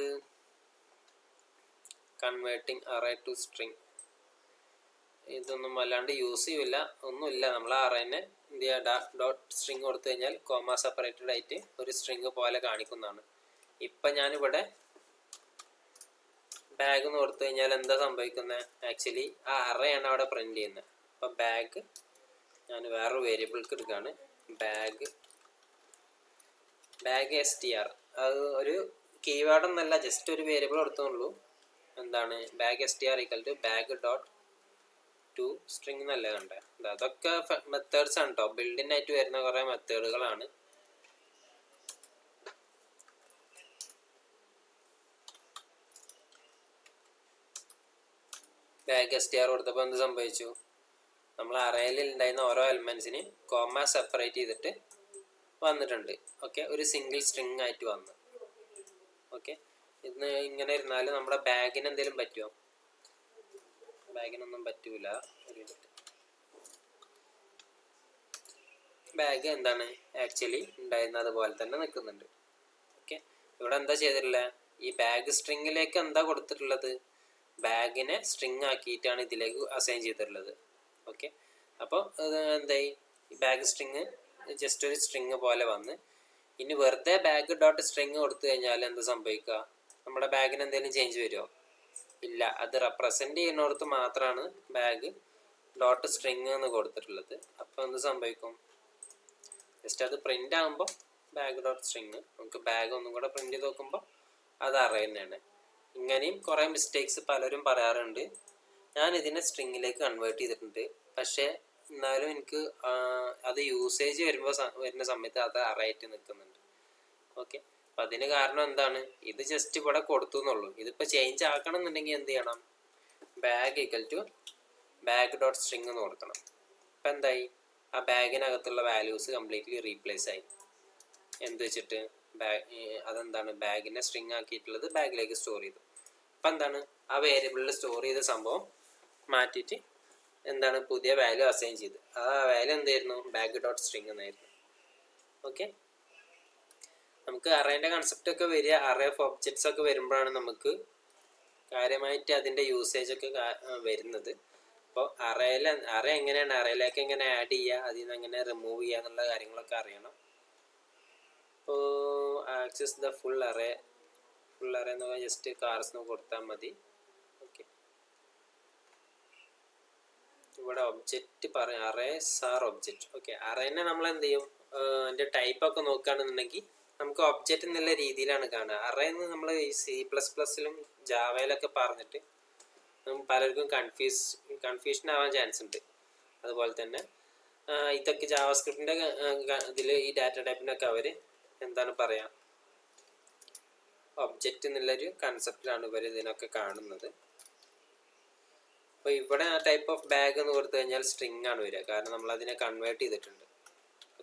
കൺവേർട്ടിങ് അറേ ടു സ്ട്രിങ്. ഇതൊന്നും വല്ലാണ്ട് യൂസ് ചെയ്യില്ല, ഒന്നുമില്ല. നമ്മൾ അറേനെ എന്ത് ചെയ്യുക, ഡോട്ട് സ്ട്രിങ് കൊടുത്തു കഴിഞ്ഞാൽ കോമ സെപ്പറേറ്റഡ് ആയിട്ട് ഒരു സ്ട്രിങ് പോലെ കാണിക്കുന്നതാണ്. ഇപ്പം ഞാനിവിടെ ബാഗ് എന്ന് കൊടുത്തു കഴിഞ്ഞാൽ എന്താ സംഭവിക്കുന്നത്? ആക്ച്വലി ആ അറേയാണ് അവിടെ പ്രിന്റ് ചെയ്യുന്നത്. അപ്പം ബാഗ് ഞാൻ വേറൊരു വേരിയബിൾക്ക് എടുക്കുകയാണ്, ബാഗ് str. അത് ഒരു കീവേഡ് ഒന്നല്ല, ജസ്റ്റ് ഒരു വേരിയബിൾ കൊടുത്തുള്ളൂ. എന്താണ് bag str equal to bag dot to string എന്നല്ല കണ്ടേ. അതൊക്കെ മെത്തേഡ്സ് ആണ് കേട്ടോ, ബിൽഡിനായിട്ട് വരുന്ന കുറേ മെത്തേഡുകളാണ്. ബാഗ് str കൊടുത്തപ്പോൾ എന്ത് സംഭവിച്ചു? നമ്മൾ അറേയിൽ ഉണ്ടായിരുന്ന ഓരോ എലിമെന്റ്സിനെയും കോമ സെപ്പറേറ്റ് ചെയ്തിട്ട് വന്നിട്ടുണ്ട്. ഓക്കെ, ഒരു സിംഗിൾ സ്ട്രിങ് ആയിട്ട് വന്നു. ഓക്കെ, ഇന്ന് ഇങ്ങനെ ഇരുന്നാൽ നമ്മുടെ ബാഗിന് എന്തെങ്കിലും പറ്റുമോ? ബാഗിനൊന്നും പറ്റൂല. ഒരു മിനിറ്റ്. ബാഗ് എന്താണ് ആക്ച്വലി ഉണ്ടായിരുന്നത് പോലെ തന്നെ നിൽക്കുന്നുണ്ട്. ഓക്കെ, ഇവിടെ എന്താ ചെയ്തിട്ടുള്ളത്? ഈ ബാഗ് സ്ട്രിങ്ങിലേക്ക് എന്താ കൊടുത്തിട്ടുള്ളത്? ബാഗിനെ സ്ട്രിങ് ആക്കിയിട്ടാണ് ഇതിലേക്ക് അസൈൻ ചെയ്തിട്ടുള്ളത്. ഓക്കെ, അപ്പോൾ എന്തായി? ഈ ബാഗ് സ്ട്രിങ് ജസ്റ്റ് ഒരു സ്ട്രിങ് പോലെ വന്ന് ഇനി വെറുതെ ബാഗ് ഡോട്ട് സ്ട്രിങ് കൊടുത്തു കഴിഞ്ഞാൽ എന്ത് സംഭവിക്കുക? നമ്മുടെ ബാഗിന് എന്തെങ്കിലും ചേഞ്ച് വരുമോ? ഇല്ല. അത് റെപ്രസെൻ്റ് ചെയ്യുന്നിടത്ത് മാത്രമാണ് ബാഗ് ഡോട്ട് സ്ട്രിങ് എന്ന് കൊടുത്തിട്ടുള്ളത്. അപ്പോൾ എന്ത് സംഭവിക്കും? ജസ്റ്റ് അത് പ്രിൻ്റ് ആകുമ്പോൾ ബാഗ് ഡോട്ട് സ്ട്രിങ്, നമുക്ക് ബാഗ് ഒന്നും കൂടെ പ്രിൻ്റ് ചെയ്ത് നോക്കുമ്പോൾ അത് അറേ തന്നെയാണ്. ഇങ്ങനെയും കുറേ മിസ്റ്റേക്സ് പലരും പറയാറുണ്ട്. ഞാൻ ഇതിനെ സ്ട്രിങ്ങിലേക്ക് കൺവേർട്ട് ചെയ്തിട്ടുണ്ട്, പക്ഷേ എന്നാലും എനിക്ക് അത് യൂസേജ് വരുന്ന സമയത്ത് അത് അറേ ആയിട്ട് നിൽക്കുന്നുണ്ട്. ഓക്കെ, അപ്പം അതിന് കാരണം എന്താണ്? ഇത് ജസ്റ്റ് ഇവിടെ കൊടുത്തു എന്നുള്ളൂ. ഇതിപ്പോൾ ചേഞ്ച് ആക്കണം എന്നുണ്ടെങ്കിൽ എന്ത് ചെയ്യണം? Bag equal to bag dot string എന്ന് കൊടുക്കണം. ഇപ്പം എന്തായി? ആ ബാഗിനകത്തുള്ള വാല്യൂസ് കംപ്ലീറ്റ്ലി റീപ്ലേസ് ആയി. എന്ത് വെച്ചിട്ട്? അതെന്താണ്? ബാഗിനെ സ്ട്രിങ് ആക്കിയിട്ടുള്ളത് ബാഗിലേക്ക് സ്റ്റോർ ചെയ്തു. അപ്പം എന്താണ്? ആ വേരിയബിളിൽ സ്റ്റോർ ചെയ്ത സംഭവം മാറ്റിയിട്ട് എന്താണ് പുതിയ വാല്യൂ അസൈൻ ചെയ്ത്. ആ വാല്യൂ എന്തായിരുന്നു? ബാഗ് ഡോട്ട് സ്ട്രിങ് എന്നായിരുന്നു. ഓക്കെ, നമുക്ക് അറേൻ്റെ കൺസെപ്റ്റ് ഒക്കെ വരിക അറേ ഓഫ് ഒബ്ജക്ട്സ് ഒക്കെ വരുമ്പോഴാണ് നമുക്ക് കാര്യമായിട്ട് അതിൻ്റെ യൂസേജ് ഒക്കെ വരുന്നത്. അപ്പോൾ അറേ എങ്ങനെയാണ്, അറേയിലേക്ക് എങ്ങനെ ആഡ് ചെയ്യുക, അതിൽ നിന്ന് എങ്ങനെ റിമൂവ് ചെയ്യുക എന്നുള്ള കാര്യങ്ങളൊക്കെ അറിയണം. അപ്പോൾ ആക്സസ് ദ ഫുൾ അറേ എന്ന് പറഞ്ഞാൽ ജസ്റ്റ് കാർസ് എന്ന് കൊടുത്താൽ മതി. ഓക്കെ, ഇവിടെ ഒബ്ജക്റ്റ് പറയാം, അറേസ് ആർ ഒബ്ജക്റ്റ്. ഓക്കെ, അറേനെ നമ്മൾ എന്ത് ചെയ്യും? അതിൻ്റെ ടൈപ്പൊക്കെ നോക്കുകയാണെന്നുണ്ടെങ്കിൽ നമുക്ക് ഒബ്ജക്റ്റ് എന്നുള്ള രീതിയിലാണ് കാണുക. അറേന്ന് നമ്മൾ C++ലും ജാവയിലൊക്കെ പറഞ്ഞിട്ട് പലർക്കും കൺഫ്യൂഷൻ ആവാൻ ചാൻസ് ഉണ്ട്. അതുപോലെ തന്നെ ഇതൊക്കെ ജാവാസ്ക്രിപ്റ്റിൻ്റെ ഇതിൽ ഈ ഡാറ്റ ടൈപ്പിനൊക്കെ അവർ എന്താണ് പറയുക, ഒബ്ജക്റ്റ് എന്നുള്ളൊരു കൺസെപ്റ്റിലാണ് ഇവർ ഇതിനൊക്കെ കാണുന്നത്. അപ്പോൾ ഇവിടെ ആ ടൈപ്പ് ഓഫ് ബാഗ് എന്ന് കൊടുത്തു കഴിഞ്ഞാൽ സ്ട്രിങ് ആണ് വരിക, കാരണം നമ്മൾ അതിനെ കൺവേർട്ട് ചെയ്തിട്ടുണ്ട്.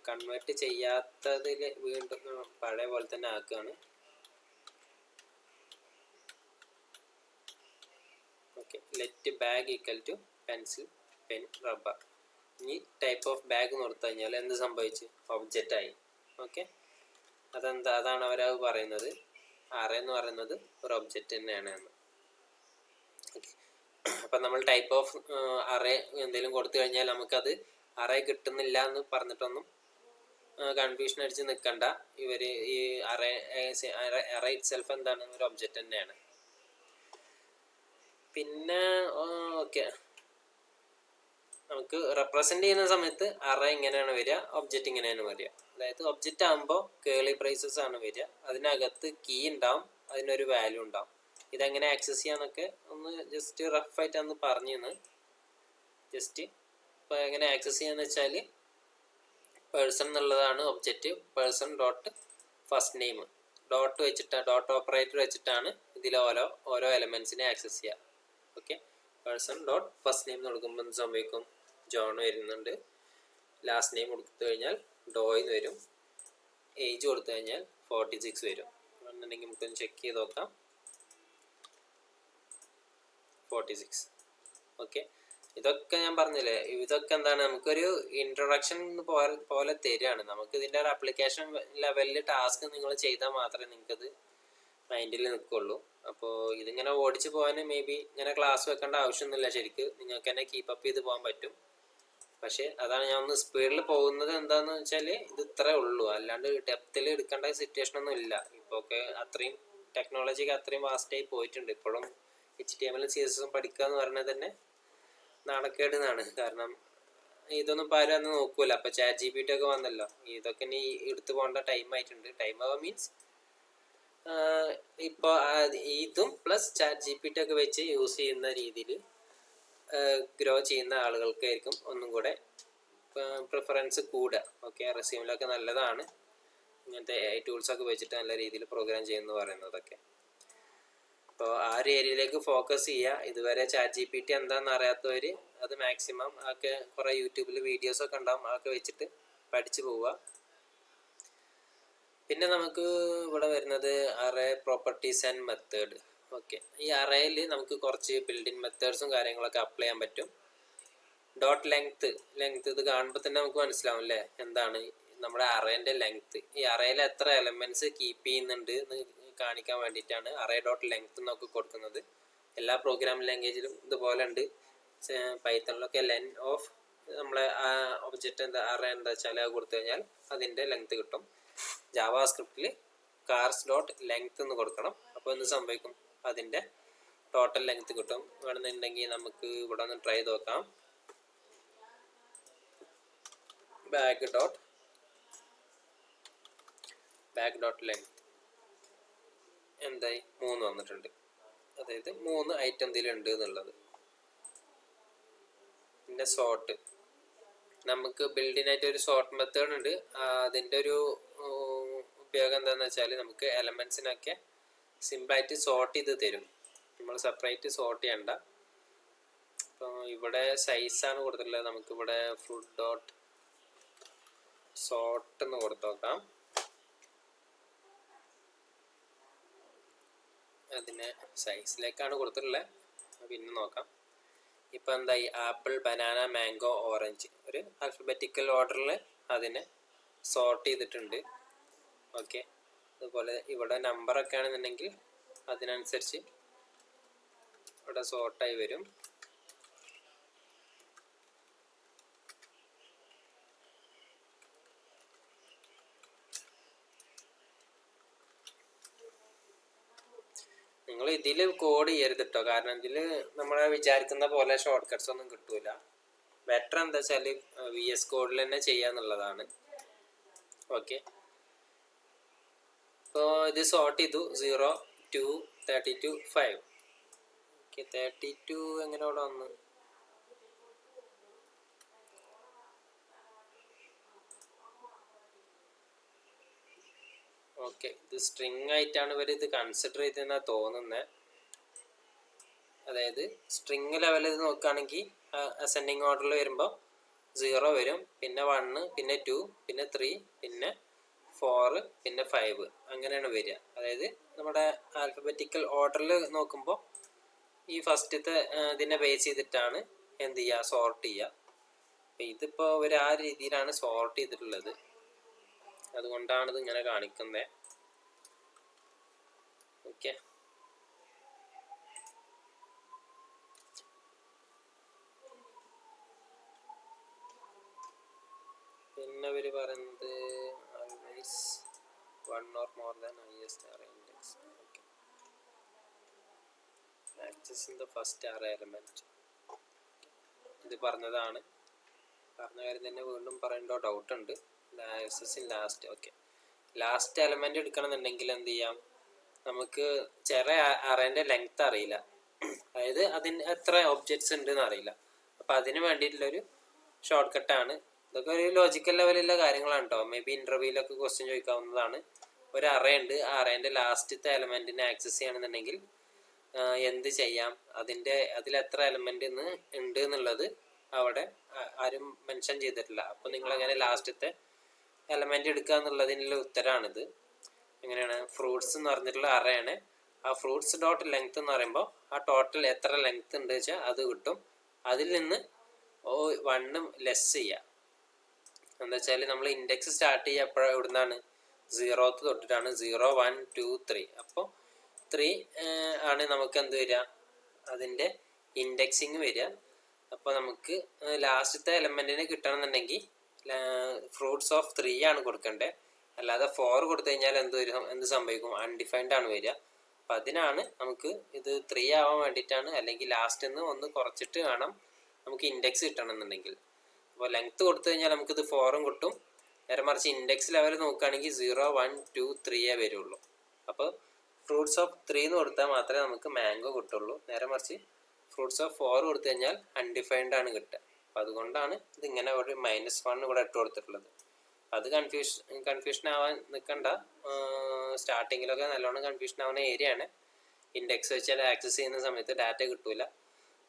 കൺവേർട്ട് ചെയ്യാത്തതിൽ വീണ്ടും പഴയ പോലെ തന്നെ ആക്കുകയാണ്. Okay, let bag equal to pencil pen rubber. ഈ ടൈപ്പ് ഓഫ് ബാഗ് എന്ന് കൊടുത്തു കഴിഞ്ഞാൽ എന്ത് സംഭവിച്ചു? ഒബ്ജക്റ്റായി. ഓക്കെ, അതാണ് അവരത് പറയുന്നത്, അറേ എന്ന് പറയുന്നത് ഒരു ഒബ്ജക്റ്റ് തന്നെയാണ് എന്ന്. ഓക്കെ, അപ്പം നമ്മൾ ടൈപ്പ് ഓഫ് അറേ എന്തെങ്കിലും കൊടുത്തു കഴിഞ്ഞാൽ നമുക്കത് അറേ കിട്ടുന്നില്ല എന്ന് പറഞ്ഞിട്ടൊന്നും കൺഫ്യൂഷൻ അടിച്ച് നിൽക്കണ്ട. ഇവർ ഈ അറേ ഇറ്റ്സെൽഫ് എന്താണ്? ഒരു ഒബ്ജക്റ്റ് തന്നെയാണ്. പിന്നെ ഓക്കെ, നമുക്ക് റെപ്രസെൻ്റ് ചെയ്യുന്ന സമയത്ത് അറേ ഇങ്ങനെയാണ് വരിക, ഒബ്ജക്റ്റ് ഇങ്ങനെയാണ് വരിക. അതായത് ഒബ്ജക്റ്റ് ആകുമ്പോൾ കേളി ബ്രേസസ് ആണ് വരിക, അതിനകത്ത് കീ ഉണ്ടാവും, അതിനൊരു വാല്യൂ ഉണ്ടാവും. ഇതെങ്ങനെ ആക്സസ് ചെയ്യാന്നൊക്കെ ഒന്ന് ജസ്റ്റ് റഫായിട്ട് അന്ന് പറഞ്ഞിരുന്നു. ജസ്റ്റ് ഇപ്പോൾ എങ്ങനെ ആക്സസ് ചെയ്യാന്ന് വെച്ചാൽ പേഴ്സൺ എന്നുള്ളതാണ് object. Person dot first name dot operator വെച്ചിട്ടാണ് ഇതിൽ ഓരോ എലമെന്റ്സിനെ ആക്സസ് ചെയ്യുക. Okay, person dot first name കൊടുക്കുമ്പോൾ എന്ത് സംഭവിക്കും? ജോൺ വരുന്നുണ്ട്. ലാസ്റ്റ് നെയിം കൊടുത്തു കഴിഞ്ഞാൽ ഡോയിന്ന് വരും. ഏജ് കൊടുത്തു കഴിഞ്ഞാൽ 46 വരും. എന്നുണ്ടെങ്കിൽ നമുക്കൊന്ന് ചെക്ക് ചെയ്ത് നോക്കാം. 46. ഓക്കെ, ഇതൊക്കെ ഞാൻ പറഞ്ഞില്ലേ, ഇതൊക്കെ എന്താണ്, നമുക്കൊരു ഇൻട്രൊഡക്ഷൻ പോലെ തരികയാണ്. നമുക്ക് ഇതിൻ്റെ ഒരു ആപ്ലിക്കേഷൻ ലെവലിൽ ടാസ്ക് നിങ്ങൾ ചെയ്താൽ മാത്രമേ നിങ്ങൾക്കത് മൈൻഡിൽ നിൽക്കുള്ളൂ. അപ്പോൾ ഇതിങ്ങനെ ഓടിച്ച് പോകാൻ മേ ബി ഇങ്ങനെ ക്ലാസ് വെക്കേണ്ട ആവശ്യമൊന്നുമില്ല. ശരിക്കും നിങ്ങൾക്ക് തന്നെ കീപ്പപ്പ് ചെയ്ത് പോകാൻ പറ്റും. പക്ഷേ അതാണ് ഞാൻ ഒന്ന് സ്പീഡിൽ പോകുന്നത്. എന്താണെന്ന് വെച്ചാൽ ഇത് ഇത്രേ ഉള്ളൂ, അല്ലാണ്ട് ഡെപ്തിൽ എടുക്കേണ്ട സിറ്റുവേഷൻ ഒന്നും ഇല്ല. ഇപ്പോൾ ഒക്കെ അത്രയും ടെക്നോളജിക്ക് അത്രയും വാസ്റ്റായി പോയിട്ടുണ്ട്. ഇപ്പോഴും HTML CSS പഠിക്കുക എന്ന് പറഞ്ഞാൽ തന്നെ നാണക്കേടുന്നാണ്. കാരണം ഇതൊന്നും ഇപ്പോൾ ആരും അന്ന് നോക്കൂല. അപ്പോൾ ChatGPT ഒക്കെ വന്നല്ലോ, ഇതൊക്കെ ഇനി എടുത്തു പോകേണ്ട ടൈം ആയിട്ടുണ്ട്. ടൈം ആവുക മീൻസ് ഇപ്പോൾ ഇതും പ്ലസ് ChatGPT ഒക്കെ വെച്ച് യൂസ് ചെയ്യുന്ന രീതിയിൽ ഗ്രോ ചെയ്യുന്ന ആളുകൾക്കായിരിക്കും ഒന്നും കൂടെ പ്രിഫറൻസ് കൂടുക. ഓക്കെ, റെസ്യൂമിലൊക്കെ നല്ലതാണ് ഇങ്ങനത്തെ AI ടൂൾസൊക്കെ വെച്ചിട്ട് നല്ല രീതിയിൽ പ്രോഗ്രാം ചെയ്യുന്നു പറയുന്നതൊക്കെ. അപ്പോൾ ആ ഒരു ഏരിയയിലേക്ക് ഫോക്കസ് ചെയ്യുക. ഇതുവരെ ChatGPT എന്താണെന്ന് അറിയാത്തവർ അത് മാക്സിമം ഒക്കെ കുറേ യൂട്യൂബിൽ വീഡിയോസൊക്കെ ഉണ്ടാവും, അതൊക്കെ വെച്ചിട്ട് പഠിച്ചു പോവുക. പിന്നെ നമുക്ക് ഇവിടെ വരുന്നത് array properties and method. Okay, ഈ അറേയിൽ നമുക്ക് കുറച്ച് ബിൽഡിംഗ് മെത്തേഡ്സും കാര്യങ്ങളൊക്കെ അപ്ലൈ ചെയ്യാൻ പറ്റും. ഡോട്ട് ലെങ്ത് ഇത് കാണുമ്പോൾ തന്നെ നമുക്ക് മനസ്സിലാവും അല്ലേ, എന്താണ് നമ്മുടെ അറേൻ്റെ ലെങ്ത്. ഈ അറേയിൽ എത്ര എലമെന്റ്സ് കീപ്പ് ചെയ്യുന്നുണ്ട് എന്ന് കാണിക്കാൻ വേണ്ടിയിട്ടാണ് അറേ ഡോട്ട് ലെങ്ത് എന്നൊക്കെ കൊടുക്കുന്നത്. എല്ലാ പ്രോഗ്രാമിംഗ് ലാംഗ്വേജിലും ഇതുപോലെ ഉണ്ട്. പൈത്തണിലൊക്കെ ലെൻ ഓഫ് നമ്മളെ ഒബ്ജക്റ്റ് അറേ എന്താ വെച്ചാൽ അത് കൊടുത്തു കഴിഞ്ഞാൽ അതിൻ്റെ ലെങ്ത് കിട്ടും. ജാവാസ്ക്രിപ്റ്റിൽ കാർസ് ഡോട്ട് ലെങ്ത് എന്ന് കൊടുക്കണം. അപ്പോൾ എന്ത് സംഭവിക്കും? അതിൻ്റെ ടോട്ടൽ ലെങ്ത് കിട്ടും. വേണമെന്നുണ്ടെങ്കിൽ നമുക്ക് ഇവിടെ ഒന്ന് ട്രൈ ചെയ്ത് നോക്കാം. ബാക്ക് ഡോട്ട് ലെങ്ത് എന്തായി? 3 വന്നിട്ടുണ്ട്. അതായത് 3 ഐറ്റം ഇതിലുണ്ട് എന്നുള്ളത്. പിന്നെ സോർട്ട്, നമുക്ക് ബിൽഡിനായിട്ട് ഒരു സോർട്ട് മെത്തേഡ് ഉണ്ട്. അതിൻ്റെ ഒരു ഉപയോഗം എന്താണെന്ന് വെച്ചാൽ നമുക്ക് എലമെന്റ്സിനൊക്കെ സിമ്പിളായിട്ട് സോർട്ട് ചെയ്ത് തരും. നമ്മൾ സെപ്പറേറ്റ് സോർട്ട് ചെയ്യണ്ട. അപ്പോൾ ഇവിടെ സൈസാണ് കൊടുത്തിട്ടുള്ളത്. നമുക്കിവിടെ ഫുഡ് ഡോട്ട് സോർട്ട് എന്ന് കൊടുത്തു നോക്കാം. അതിനെ സൈസിലേക്കാണ് കൊടുത്തിട്ടുള്ളത്. പിന്നെ നോക്കാം. ഇപ്പം എന്തായി? ആപ്പിൾ, ബനാന, മാംഗോ, ഓറഞ്ച് ഒരു ആൽഫബറ്റിക്കൽ ഓർഡറിൽ അതിനെ സോർട്ട് ചെയ്തിട്ടുണ്ട്. ഓക്കെ, അതുപോലെ ഇവിടെ നമ്പറൊക്കെ ആണെന്നുണ്ടെങ്കിൽ അതിനനുസരിച്ച് ഇവിടെ സോർട്ടായി വരും. നിങ്ങൾ ഇതിൽ കോഡ് ചെയ്യരുത് കേട്ടോ, കാരണം ഇതിൽ നമ്മളെ വിചാരിക്കുന്ന പോലെ ഷോർട്ട് കട്ട്സ് ഒന്നും കിട്ടൂല. ബെറ്റർ എന്താ വെച്ചാൽ VS കോഡിൽ തന്നെ ചെയ്യാന്നുള്ളതാണ്. ഓക്കെ, ഇപ്പോൾ ഇത് സോർട്ട് ചെയ്തു 0 2 32 5. ഓക്കെ, 32 എങ്ങനെ ഇവിടെ വന്നു? ഓക്കെ, ഇത് സ്ട്രിങ് ആയിട്ടാണ് ഇവർ ഇത് കൺസിഡർ ചെയ്തെന്നാണ് തോന്നുന്നത്. അതായത് സ്ട്രിങ് ലെവലിൽ ഇത് നോക്കുകയാണെങ്കിൽ അസെൻഡിങ് ഓർഡറിൽ വരുമ്പോൾ 0 വരും, പിന്നെ 1, പിന്നെ 2, പിന്നെ 3, പിന്നെ 4, പിന്നെ 5 അങ്ങനെയാണ് വരിക. അതായത് നമ്മുടെ ആൽഫബറ്റിക്കൽ ഓർഡറിൽ നോക്കുമ്പോൾ ഈ ഫസ്റ്റത്തെ ഇതിനെ ബേസ് ചെയ്തിട്ടാണ് എന്ത് ചെയ്യുക? സോർട്ട് ചെയ്യുക. അപ്പം ഇതിപ്പോൾ അവർ ആ രീതിയിലാണ് സോർട്ട് ചെയ്തിട്ടുള്ളത്. അതുകൊണ്ടാണ് ഇത് ഇങ്ങനെ കാണിക്കുന്നത്. ഓക്കെ, പിന്നെ അവർ പറയുന്നത് always 1 or more than highest array index. Okay, access in the first array element. ഇത് പറഞ്ഞതാണ്. പറഞ്ഞ കാര്യം തന്നെ വീണ്ടും പറയേണ്ട ഡൗട്ട് ഉണ്ട്. Access in last. Okay, last element എടുക്കണമെന്നുണ്ടെങ്കിൽ എന്ത് ചെയ്യാം? നമുക്ക് ചെറിയ അറേൻ്റെ ലെങ്ത് അറിയില്ല, അതായത് അതിന് എത്ര ഒബ്ജക്ട്സ് ഉണ്ടെന്ന് അറിയില്ല. അപ്പം അതിന് വേണ്ടിയിട്ടുള്ളൊരു ഷോർട്ട് കട്ടാണ് ഇതൊക്കെ ഒരു ലോജിക്കൽ ലെവലിലുള്ള കാര്യങ്ങളാണ് കേട്ടോ. മേ ബി ഇന്റർവ്യൂലൊക്കെ ക്വസ്റ്റ്യൻ ചോദിക്കാവുന്നതാണ്. ഒരു അറേ ഉണ്ട്, ആ അറേന്റെ ലാസ്റ്റത്തെ എലമെന്റിനെ ആക്സസ് ചെയ്യണമെന്നുണ്ടെങ്കിൽ എന്ത് ചെയ്യാം, അതിൽ എത്ര എലമെന്റ് ഉണ്ട് എന്നുള്ളത് അവിടെ ആരും മെൻഷൻ ചെയ്തിട്ടില്ല. അപ്പൊ നിങ്ങൾ എങ്ങനെ ലാസ്റ്റത്തെ എലമെന്റ് എടുക്കുക എന്നുള്ളതിനുള്ള ഉത്തരമാണിത്. എങ്ങനെയാണ്, ഫ്രൂട്ട്സ് എന്ന് പറഞ്ഞിട്ടുള്ള അറയാണ്. ആ ഫ്രൂട്ട്സ് ഡോട്ട് ലെങ്ത് എന്ന് പറയുമ്പോൾ ആ ടോട്ടൽ എത്ര ലെങ്ത് ഉണ്ട് വെച്ചാൽ അത് കിട്ടും. അതിൽ നിന്ന് 1 ലെസ് ചെയ്യുക. എന്താ വെച്ചാൽ നമ്മൾ ഇൻഡെക്സ് സ്റ്റാർട്ട് ചെയ്യുക എപ്പോഴാണ്, എവിടുന്നാണ്, 0th തൊട്ടിട്ടാണ്. 0, 1, 2, 3. അപ്പോൾ 3 ആണ് നമുക്ക് എന്ത് വരിക, അതിൻ്റെ ഇൻഡെക്സിങ് വരിക. അപ്പോൾ നമുക്ക് ലാസ്റ്റത്തെ എലമെന്റിന് കിട്ടണമെന്നുണ്ടെങ്കിൽ ഫ്രൂട്ട്സ് ഓഫ് 3 ആണ് കൊടുക്കേണ്ടത്. അല്ലാതെ 4 കൊടുത്തു കഴിഞ്ഞാൽ എന്ത് സംഭവിക്കും, അൺഡിഫൈൻഡ് ആണ് വരിക. അപ്പം അതിനാണ് നമുക്ക് ഇത് 3 ആവാൻ വേണ്ടിയിട്ടാണ്. അല്ലെങ്കിൽ ലാസ്റ്റ് ഒന്ന് കുറച്ചിട്ട് വേണം നമുക്ക് ഇൻഡെക്സ് കിട്ടണമെന്നുണ്ടെങ്കിൽ. അപ്പോൾ ലെങ്ത് കൊടുത്തു കഴിഞ്ഞാൽ നമുക്കിത് 4 കിട്ടും. നേരെ മറിച്ച് ഇൻഡെക്സ് ലെവൽ നോക്കുകയാണെങ്കിൽ 0, 1, 2, 3 വരുള്ളൂ. അപ്പോൾ ഫ്രൂട്ട്സ് ഓഫ് 3 എന്ന് കൊടുത്താൽ മാത്രമേ നമുക്ക് മാംഗോ കിട്ടുള്ളൂ. നേരെ മറിച്ച് ഫ്രൂട്ട്സ് ഓഫ് 4 കൊടുത്തു കഴിഞ്ഞാൽ അൺഡിഫൈൻഡ് ആണ് കിട്ടുക. അപ്പം അതുകൊണ്ടാണ് ഇതിങ്ങനെ ഒരു -1 ഇവിടെ ഇട്ട് കൊടുത്തിട്ടുള്ളത്. അത് കൺഫ്യൂഷൻ ആവാൻ നിൽക്കണ്ട. സ്റ്റാർട്ടിങ്ങിലൊക്കെ നല്ലോണം കൺഫ്യൂഷൻ ആവുന്ന ഏരിയ ആണ്. ഇൻഡെക്സ് വെച്ചാൽ ആക്സസ് ചെയ്യുന്ന സമയത്ത് ഡാറ്റ കിട്ടൂല.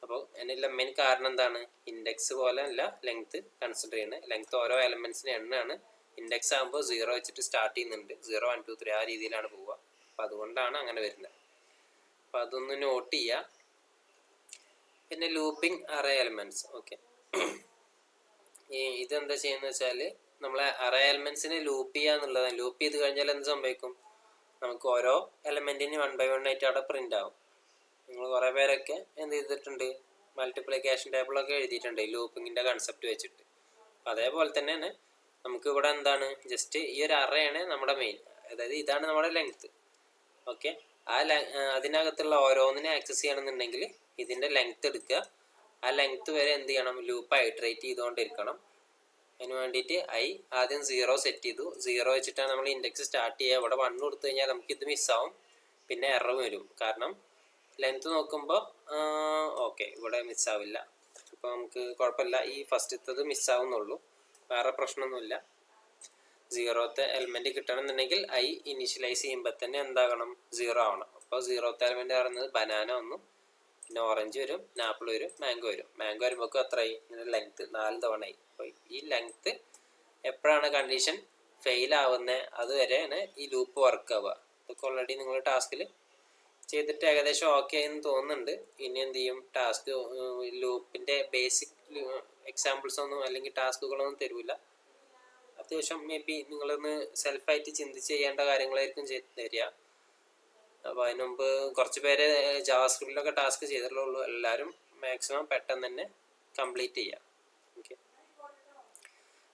അപ്പോൾ അതിനുള്ള മെയിൻ കാരണം എന്താണ്, ഇൻഡെക്സ് പോലെ അല്ല ലെങ്ത് കൺസിഡർ ചെയ്യുന്നത്. ലെങ്ത് ഓരോ എലമെന്റ്സിന്റെ എണ്ണമാണ്. ഇൻഡെക്സ് ആകുമ്പോൾ 0 വെച്ചിട്ട് സ്റ്റാർട്ട് ചെയ്യുന്നുണ്ട്. 0, 1, 2, 3 ആ രീതിയിലാണ് പോവുക. അപ്പം അതുകൊണ്ടാണ് അങ്ങനെ വരുന്നത്. അപ്പം അതൊന്ന് നോട്ട് ചെയ്യുക. പിന്നെ ലൂപ്പിംഗ് അറേ എലമെന്റ്സ്. ഓക്കെ, ഇതെന്താ ചെയ്യുന്നത് വെച്ചാൽ നമ്മളെ അറേ എലമെന്റ്സിനെ ലൂപ്പ് ചെയ്യുക എന്നുള്ളതാണ്. ലൂപ്പ് ചെയ്ത് കഴിഞ്ഞാൽ എന്ത് സംഭവിക്കും, നമുക്ക് ഓരോ എലമെന്റിന് 1 by 1 ആയിട്ട് അവിടെ പ്രിന്റ് ആവും. നിങ്ങൾ കുറേ പേരൊക്കെ എന്ത് ചെയ്തിട്ടുണ്ട്, മൾട്ടിപ്ലിക്കേഷൻ ടേബിളൊക്കെ എഴുതിയിട്ടുണ്ട് ലൂപ്പിങ്ങിൻ്റെ കൺസെപ്റ്റ് വെച്ചിട്ട്. അതേപോലെ തന്നെയാണ് നമുക്ക് ഇവിടെ എന്താണ്, ജസ്റ്റ് ഈ ഒരു അറയാണ് നമ്മുടെ മെയിൻ. അതായത് ഇതാണ് നമ്മുടെ ലെങ്ത്. ഓക്കെ, അതിനകത്തുള്ള ഓരോന്നിനെ ആക്സസ് ചെയ്യണമെന്നുണ്ടെങ്കിൽ ഇതിൻ്റെ ലെങ്ത് എടുക്കുക. ആ ലെങ്ത് വരെ എന്ത് ചെയ്യണം, ലൂപ്പ് ഐട്രേറ്റ് ചെയ്തുകൊണ്ടിരിക്കണം. അതിന് വേണ്ടിയിട്ട് ആദ്യം 0 സെറ്റ് ചെയ്തു. 0 വെച്ചിട്ടാണ് നമ്മൾ ഇൻഡെക്സ് സ്റ്റാർട്ട് ചെയ്യുക. ഇവിടെ 1 കൊടുത്തു കഴിഞ്ഞാൽ നമുക്ക് ഇത് മിസ്സാവും, പിന്നെ എറർ വരും. കാരണം ലെങ്ത് നോക്കുമ്പോൾ ഓക്കെ ഇവിടെ മിസ്സാവില്ല. അപ്പോൾ നമുക്ക് കുഴപ്പമില്ല, ഈ ഫസ്റ്റത്തത് മിസ്സാവുന്നുള്ളൂ, വേറെ പ്രശ്നമൊന്നുമില്ല. 0th എലിമെന്റ് കിട്ടണമെന്നുണ്ടെങ്കിൽ ഇനീഷ്യലൈസ് ചെയ്യുമ്പോൾ തന്നെ എന്താകണം, 0 ആവണം. അപ്പോൾ 0th എലിമെന്റ് പറയുന്നത് ബനാന ഒന്നും, പിന്നെ ഓറഞ്ച് വരും, പിന്നെ ആപ്പിൾ വരും, മാംഗോ വരും. മാംഗോ വരുമ്പോൾ എത്രയായി, ലെങ്ത് 4 തവണയായി. അപ്പോൾ ഈ ലെങ്ത് എപ്പോഴാണ് കണ്ടീഷൻ ഫെയിൽ ആവുന്നത് അതുവരെയാണ് ഈ ലൂപ്പ് വർക്ക് ആവുക. ഇതൊക്കെ ഓൾറെഡി നിങ്ങൾ ടാസ്കിൽ ചെയ്തിട്ട് ഏകദേശം ഓക്കെ ആയെന്ന് തോന്നുന്നുണ്ട്. ഇനി എന്ത് ചെയ്യും, ടാസ്ക് ലൂപ്പിൻ്റെ ബേസിക് എക്സാമ്പിൾസ് ഒന്നും അല്ലെങ്കിൽ ടാസ്കുകളൊന്നും തരൂല. അത്യാവശ്യം മേ ബി നിങ്ങളൊന്ന് സെൽഫായിട്ട് ചിന്തിച്ച് ചെയ്യേണ്ട കാര്യങ്ങളായിരിക്കും തരിക. അപ്പോൾ അതിന് മുമ്പ് കുറച്ച് പേര് ജാവാസ്ക്രിപ്റ്റിലൊക്കെ ടാസ്ക് ചെയ്തിട്ടുള്ളൂ. എല്ലാവരും മാക്സിമം പെട്ടെന്ന് തന്നെ കംപ്ലീറ്റ് ചെയ്യാം. ഓക്കെ,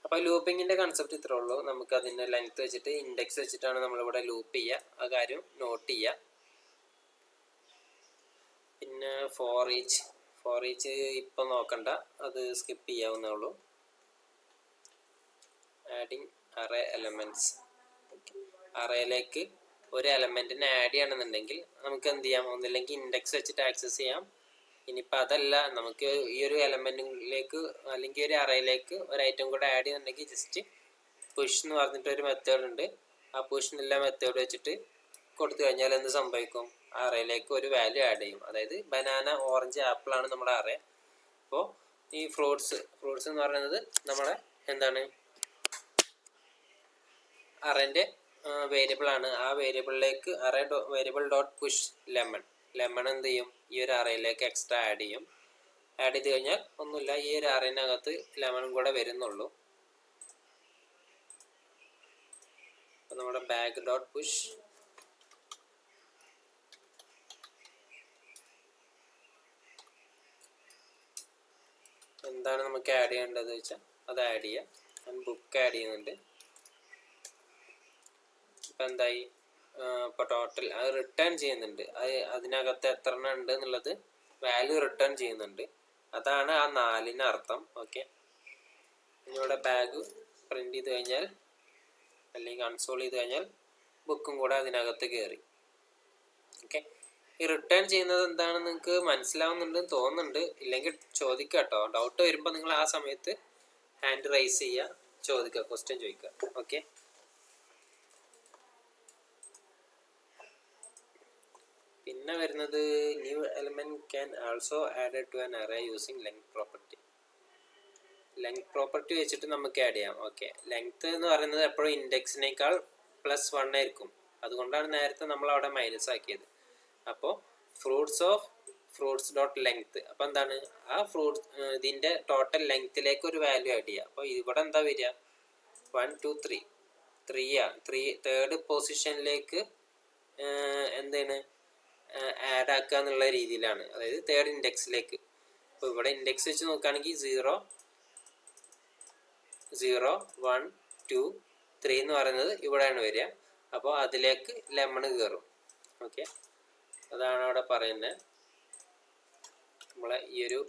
അപ്പോൾ ലൂപ്പിങ്ങിൻ്റെ കൺസെപ്റ്റ് ഇത്രേ ഉള്ളൂ. നമുക്ക് അതിൻ്റെ ലെങ്ത് വെച്ചിട്ട് ഇൻഡെക്സ് വെച്ചിട്ടാണ് നമ്മളിവിടെ ലൂപ്പ് ചെയ്യുക. ആ കാര്യം നോട്ട് ചെയ്യുക. പിന്നെ ഫോർ ഈച്ച് ഇപ്പം നോക്കണ്ട, അത് സ്കിപ്പ് ചെയ്യാവുന്നേ ഉള്ളൂ. Adding array elements. അറേയിലേക്ക് ഒരു എലമെന്റിനെ ആഡ് ചെയ്യണമെന്നുണ്ടെങ്കിൽ നമുക്ക് എന്ത് ചെയ്യാം, ഒന്നില്ലെങ്കിൽ ഇൻഡെക്സ് വെച്ചിട്ട് ആക്സസ് ചെയ്യാം. ഇനിയിപ്പോൾ അതല്ല, നമുക്ക് ഈ ഒരു എലമെന്റിലേക്ക് അല്ലെങ്കിൽ ഒരു അറേയിലേക്ക് ഒരു ഐറ്റം കൂടെ ആഡ് ചെയ്യുന്നുണ്ടെങ്കിൽ ജസ്റ്റ് പുഷ് എന്ന് പറഞ്ഞിട്ടൊരു മെത്തേഡ് ഉണ്ട്. ആ പുഷ് എന്നുള്ള മെത്തേഡ് വെച്ചിട്ട് കൊടുത്തു കഴിഞ്ഞാൽ എന്ത് സംഭവിക്കും, ആ അറേയിലേക്ക് ഒരു വാല്യൂ ആഡ് ചെയ്യും. അതായത് ബനാന, ഓറഞ്ച്, ആപ്പിൾ ആണ് നമ്മുടെ അറേ. അപ്പോൾ ഈ ഫ്രൂട്ട്സ് എന്ന് പറയുന്നത് നമ്മുടെ എന്താണ്, അറേൻ്റെ വേരിയബിൾ ആണ്. ആ വേരിയബിളിലേക്ക് വേരിയബിൾ ഡോട്ട് പുഷ് ലെമൺ എന്ത് ചെയ്യും, ഈ ഒരു അറേയിലേക്ക് എക്സ്ട്രാ ആഡ് ചെയ്യും. ആഡ് ചെയ്ത് കഴിഞ്ഞാൽ ഒന്നുമില്ല, ഈ ഒരു അറേനകത്ത് ലെമണും കൂടെ വരുന്നുള്ളൂ. അപ്പം നമ്മുടെ ബാഗ് ഡോട്ട് പുഷ് എന്താണ് നമുക്ക് ആഡ് ചെയ്യേണ്ടത് വെച്ചാൽ അത് ആഡ് ചെയ്യാം. ഞാൻ ബുക്ക് ആഡ് ചെയ്യുന്നുണ്ട്. ഇപ്പം എന്തായി, ഇപ്പോൾ ടോട്ടൽ അത് റിട്ടേൺ ചെയ്യുന്നുണ്ട്. അതിനകത്ത് എത്ര എണ്ണം ഉണ്ട് എന്നുള്ളത് വാല്യൂ റിട്ടേൺ ചെയ്യുന്നുണ്ട്. അതാണ് ആ 4 അർത്ഥം. ഓക്കെ, ഇവിടെ ബാഗ് പ്രിന്റ് ചെയ്ത് കഴിഞ്ഞാൽ അല്ലെങ്കിൽ കൺസോൾ ചെയ്ത് കഴിഞ്ഞാൽ ബുക്കും കൂടെ അതിനകത്ത് കയറി. ഓക്കെ, ഈ റിട്ടേൺ ചെയ്യുന്നത് എന്താണെന്ന് നിങ്ങൾക്ക് മനസ്സിലാവുന്നുണ്ടെന്ന് തോന്നുന്നുണ്ട്. ഇല്ലെങ്കിൽ ചോദിക്കാം കേട്ടോ. ഡൗട്ട് വരുമ്പോൾ നിങ്ങൾ ആ സമയത്ത് ഹാൻഡ് റൈസ് ചെയ്യുക, ചോദിക്കുക, ക്വസ്റ്റ്യൻ ചോദിക്കുക. ഓക്കെ, പിന്നെ വരുന്നത് new element can also added to an array using length property. Length property വെച്ചിട്ട് നമുക്ക് ആഡ് ചെയ്യാം. ഓക്കെ, ലെങ്ത് എന്ന് പറയുന്നത് എപ്പോഴും ഇൻഡെക്സിനേക്കാൾ +1 ആയിരിക്കും. അതുകൊണ്ടാണ് നേരത്തെ നമ്മൾ അവിടെ മൈനസ് ആക്കിയത്. അപ്പോൾ ഫ്രൂട്ട്സ് ഡോട്ട് ലെങ്ത്, അപ്പോൾ എന്താണ് ആ ഇതിന്റെ ടോട്ടൽ ലെങ്ത്തിലേക്ക് ഒരു വാല്യൂ ആഡ് ചെയ്യുക. അപ്പോൾ ഇവിടെ എന്താ വരിക? 1 2 3 തേർഡ് പൊസിഷനിലേക്ക് എന്താണ് ആഡ് ആക്കുക എന്നുള്ള രീതിയിലാണ്, അതായത് തേർഡ് ഇൻഡെക്സിലേക്ക്. അപ്പോൾ ഇവിടെ ഇൻഡെക്സ് വെച്ച് നോക്കുകയാണെങ്കിൽ 0 0 1 2 3 എന്ന് പറയുന്നത് ഇവിടെയാണ് വരിക. അപ്പോൾ അതിലേക്ക് ലെമൺ കയറും. ഓക്കെ, അതാണ് അവിടെ പറയുന്നത്. നമ്മളെ ഈ ഒരു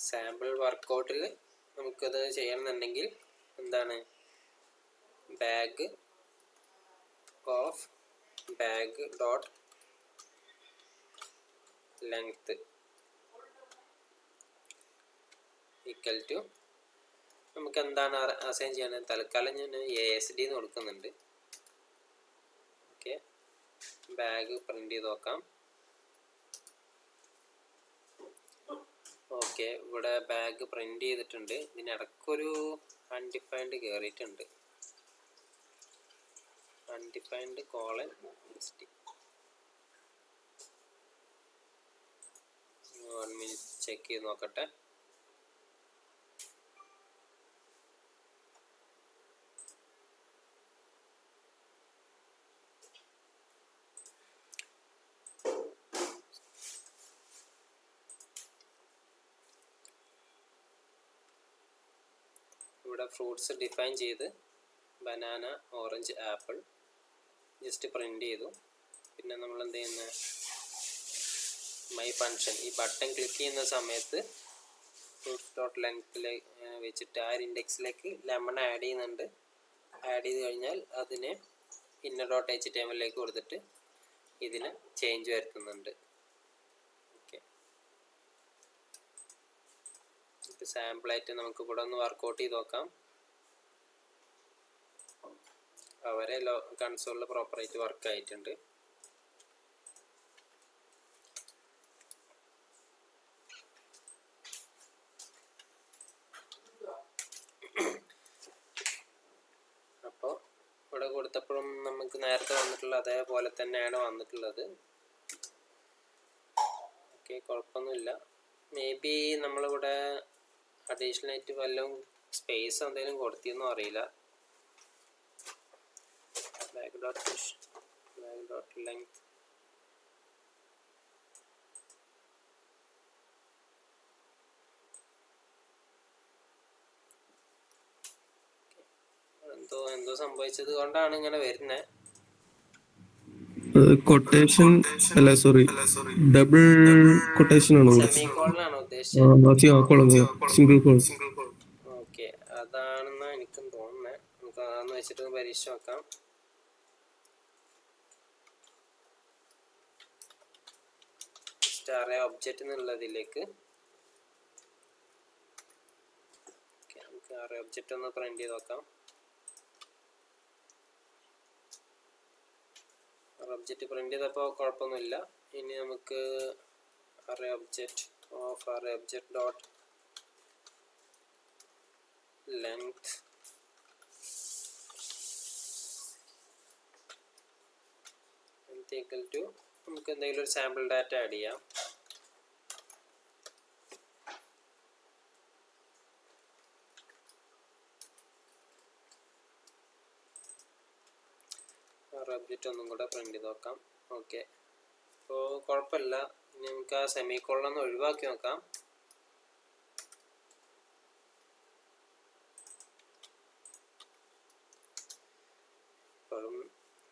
സാമ്പിൾ വർക്കൗട്ടിൽ നമുക്കത് ചെയ്യണമെന്നുണ്ടെങ്കിൽ എന്താണ്, bag dot length equal to നമുക്ക് എന്താണ് അസൈൻ ചെയ്യണത്. തൽക്കാലം ഞാൻ ASD എന്ന് കൊടുക്കുന്നുണ്ട്. ഓക്കെ, ബാഗ് പ്രിന്റ് ചെയ്ത് നോക്കാം. ഓക്കെ, ഇവിടെ ബാഗ് പ്രിന്റ് ചെയ്തിട്ടുണ്ട്. ഇതിനിടക്കൊരു അൺഡിഫൈൻഡ് കയറിയിട്ടുണ്ട്. Undefined :SD. 1 മിനിറ്റ് ചെക്ക് ചെയ്ത് നോക്കട്ടെ. ഇവിടെ ഫ്രൂട്ട്സ് ഡിഫൈൻ ചെയ്ത് banana, orange, apple just print ചെയ്തു. പിന്നെ നമ്മൾ എന്ത് ചെയ്യുന്ന മൈ ഫങ്ഷൻ, ഈ ബട്ടൺ ക്ലിക്ക് ചെയ്യുന്ന സമയത്ത് ഫ്രൂട്ട്സ് ഡോട്ട് ലെങ്ത്തിൽ വെച്ചിട്ട് ആ ഇൻഡെക്സിലേക്ക് ലെമൺ ആഡ് ചെയ്യുന്നുണ്ട്. ആഡ് ചെയ്ത് കഴിഞ്ഞാൽ അതിനെ inner.html കൊടുത്തിട്ട് ഇതിന് ചേഞ്ച് വരുത്തുന്നുണ്ട്. ഓക്കെ, ഇത് സാമ്പിളായിട്ട് നമുക്ക് ഇവിടെ ഒന്ന് വർക്കൗട്ട് ചെയ്ത് നോക്കാം. അവരെ കൺസോളിൽ പ്രോപ്പറായിട്ട് വർക്ക് ആയിട്ടുണ്ട്. അപ്പോൾ ഇവിടെ കൊടുത്തപ്പോഴും നമുക്ക് നേരത്തെ വന്നിട്ടുള്ള അതേപോലെ തന്നെയാണ് വന്നിട്ടുള്ളത്. ഓക്കെ, കുഴപ്പമൊന്നുമില്ല. മേ ബി നമ്മളിവിടെ അഡീഷണൽ ആയിട്ട് വല്ലതും സ്പേസ് എന്തെങ്കിലും കൊടുത്തിയെന്നോ അറിയില്ല. ബാഗ് ഡോട്ട് ലെങ്ത് എന്തോ സംഭവിച്ചത് കൊണ്ടാണ് ഇങ്ങനെ വരുന്നത്. കൊട്ടേഷൻ അല്ല, സോറി, ഡബിൾ കൊട്ടേഷൻ ആണോ സെമിക്കോളനാണ് ഉദ്ദേശിച്ചത്. Single call. ഓക്കെ, അതാണെന്നാ എനിക്കും തോന്നുന്നത്. നമുക്ക് അതൊന്ന് വെച്ചിട്ട് പരീക്ഷ നോക്കാം. അറേ ഒബ്ജക്റ്റ് എന്നുള്ളതിലേക്ക് നമുക്ക് അറേ ഒബ്ജക്റ്റ് ഒന്ന് പ്രിന്റ് ചെയ്ത് നോക്കാം. ഒബ്ജക്റ്റ് പ്രിന്റ് ചെയ്തപ്പോൾ കുഴപ്പമൊന്നുമില്ല. ഇനി നമുക്ക് array object dot length equal to നമുക്ക് എന്തെങ്കിലും ഒരു സാമ്പിൾ ഡാറ്റ ആഡ് ചെയ്യാം. ഒബ്ജക്റ്റ് ഒന്നും കൂടെ പ്രിന്റ് ചെയ്ത് നോക്കാം. ഓക്കെ, അപ്പോൾ കുഴപ്പമില്ല. ഇനി നമുക്ക് ആ സെമിക്കോളൻ ഒന്ന് ഒഴിവാക്കി നോക്കാം. ഇപ്പോഴും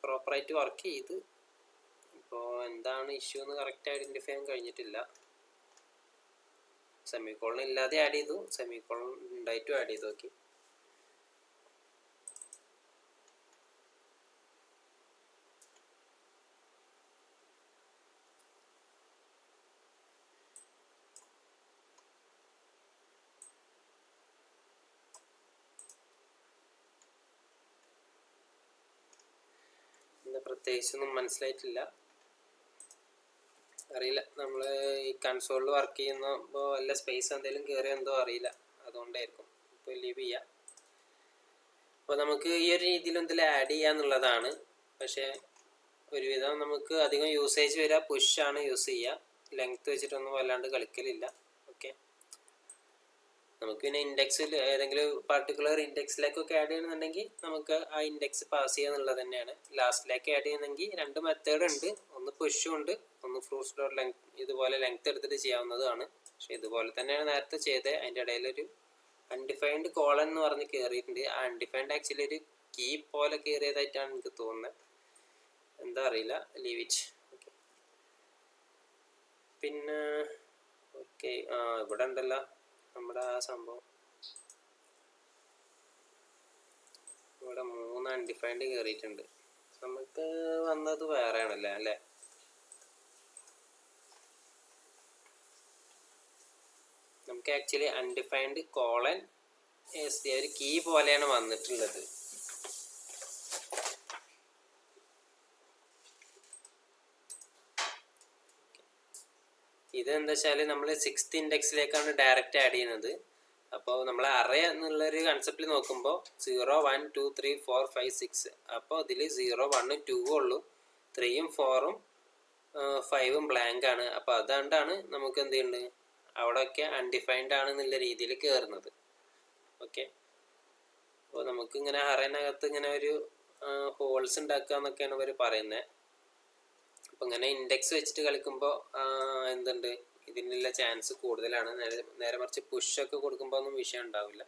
പ്രോപ്പറായിട്ട് വർക്ക് ചെയ്ത്. ഇപ്പോൾ എന്താണ് ഇഷ്യൂ എന്ന് കറക്റ്റ് ഐഡൻറ്റിഫൈ ചെയ്യാൻ കഴിഞ്ഞിട്ടില്ല. സെമിക്കോളൻ ഇല്ലാതെ ആഡ് ചെയ്തു, സെമിക്കോളൻ ഉണ്ടായിട്ടും ആഡ് ചെയ്ത് നോക്കി. പ്രത്യേകിച്ചൊന്നും മനസ്സിലായിട്ടില്ല, അറിയില്ല. നമ്മൾ ഈ കൺസോളിൽ വർക്ക് ചെയ്യുമ്പോൾ വല്ല സ്പേസ് എന്തെങ്കിലും കയറിയോ എന്തോ അറിയില്ല, അതുകൊണ്ടായിരിക്കും. ഇപ്പോൾ ലീവ് ചെയ്യാം. അപ്പോൾ നമുക്ക് ഈ ഒരു രീതിയിൽ എന്തെങ്കിലും ആഡ് ചെയ്യാന്നുള്ളതാണ്. പക്ഷേ ഒരുവിധം നമുക്ക് അധികം യൂസേജ് വരിക പുഷാണ് യൂസ് ചെയ്യുക, ലെങ്ത് വെച്ചിട്ടൊന്നും വല്ലാണ്ട് കളിക്കലില്ല. ഓക്കെ, നമുക്ക് പിന്നെ ഇൻഡെക്സിൽ ഏതെങ്കിലും പർട്ടിക്കുലർ ഇൻഡെക്സിലേക്കൊക്കെ ആഡ് ചെയ്യണമെന്നുണ്ടെങ്കിൽ നമുക്ക് ആ ഇൻഡെക്സ് പാസ് ചെയ്യുക എന്നുള്ളത് തന്നെയാണ്. ലാസ്റ്റിലേക്ക് ആഡ് ചെയ്യുന്നെങ്കിൽ 2 മെത്തേഡ് ഉണ്ട്, ഒന്ന് പുഷും ഉണ്ട്, ഒന്ന് ഫ്രൂട്ട്സ് ഡോട്ട് ലെങ്ത്, ഇതുപോലെ ലെങ്ത് എടുത്തിട്ട് ചെയ്യാവുന്നതാണ്. പക്ഷെ ഇതുപോലെ തന്നെയാണ് നേരത്തെ ചെയ്തത്. അതിൻ്റെ ഇടയിലൊരു അൺഡിഫൈൻഡ് കോളൻ എന്ന് പറഞ്ഞ് കയറിയിട്ടുണ്ട്. ആ അൺഡിഫൈൻഡ് ആക്ച്വലി ഒരു കീ പോലെ കയറിയതായിട്ടാണ് എനിക്ക് തോന്നുന്നത്, എന്താ അറിയില്ല. Leave it. ഓക്കെ, പിന്നെ ഓക്കെ, ഇവിടെ ഉണ്ടല്ലോ നമ്മുടെ ആ സംഭവം. ഇവിടെ 3 അൺഡിഫൈൻഡ് കയറിയിട്ടുണ്ട്. നമുക്ക് വന്നത് വേറെ ആണല്ലേ അല്ലേ? നമുക്ക് ആക്ച്വലി അൺഡിഫൈൻഡ് കോളൻ ഒരു കീ പോലെയാണ് വന്നിട്ടുള്ളത്. ഇത് എന്താ വെച്ചാൽ നമ്മൾ 6th ഇൻഡെക്സിലേക്കാണ് ഡയറക്റ്റ് ആഡ് ചെയ്യുന്നത്. അപ്പോൾ നമ്മൾ അറേ എന്നുള്ളൊരു കൺസെപ്റ്റിൽ നോക്കുമ്പോൾ 0 1 2 3 4 5 6, അപ്പോൾ ഇതിൽ 0 1 2 ഉള്ളൂ, 3 4 5 ബ്ലാങ്ക് ആണ്. അപ്പോൾ അതുകൊണ്ടാണ് നമുക്ക് എന്ത് ചെയ്യുന്നത്, അവിടെയൊക്കെ അൺഡിഫൈൻഡ് ആണെന്നുള്ള രീതിയിൽ കയറുന്നത്. ഓക്കെ, അപ്പോൾ നമുക്ക് ഇങ്ങനെ അറേനകത്ത് ഇങ്ങനെ ഒരു ഹോൾസ് ഉണ്ടാക്കുക എന്നൊക്കെയാണ് ഇവർ പറയുന്നത്. അപ്പോൾ ഇങ്ങനെ ഇൻഡെക്സ് വെച്ചിട്ട് കളിക്കുമ്പോൾ എന്തുണ്ട്, ഇതിനുള്ള ചാൻസ് കൂടുതലാണ്. നേരെ മറിച്ച് പുഷൊക്കെ കൊടുക്കുമ്പോൾ ഒന്നും വിഷയം ഉണ്ടാവില്ല.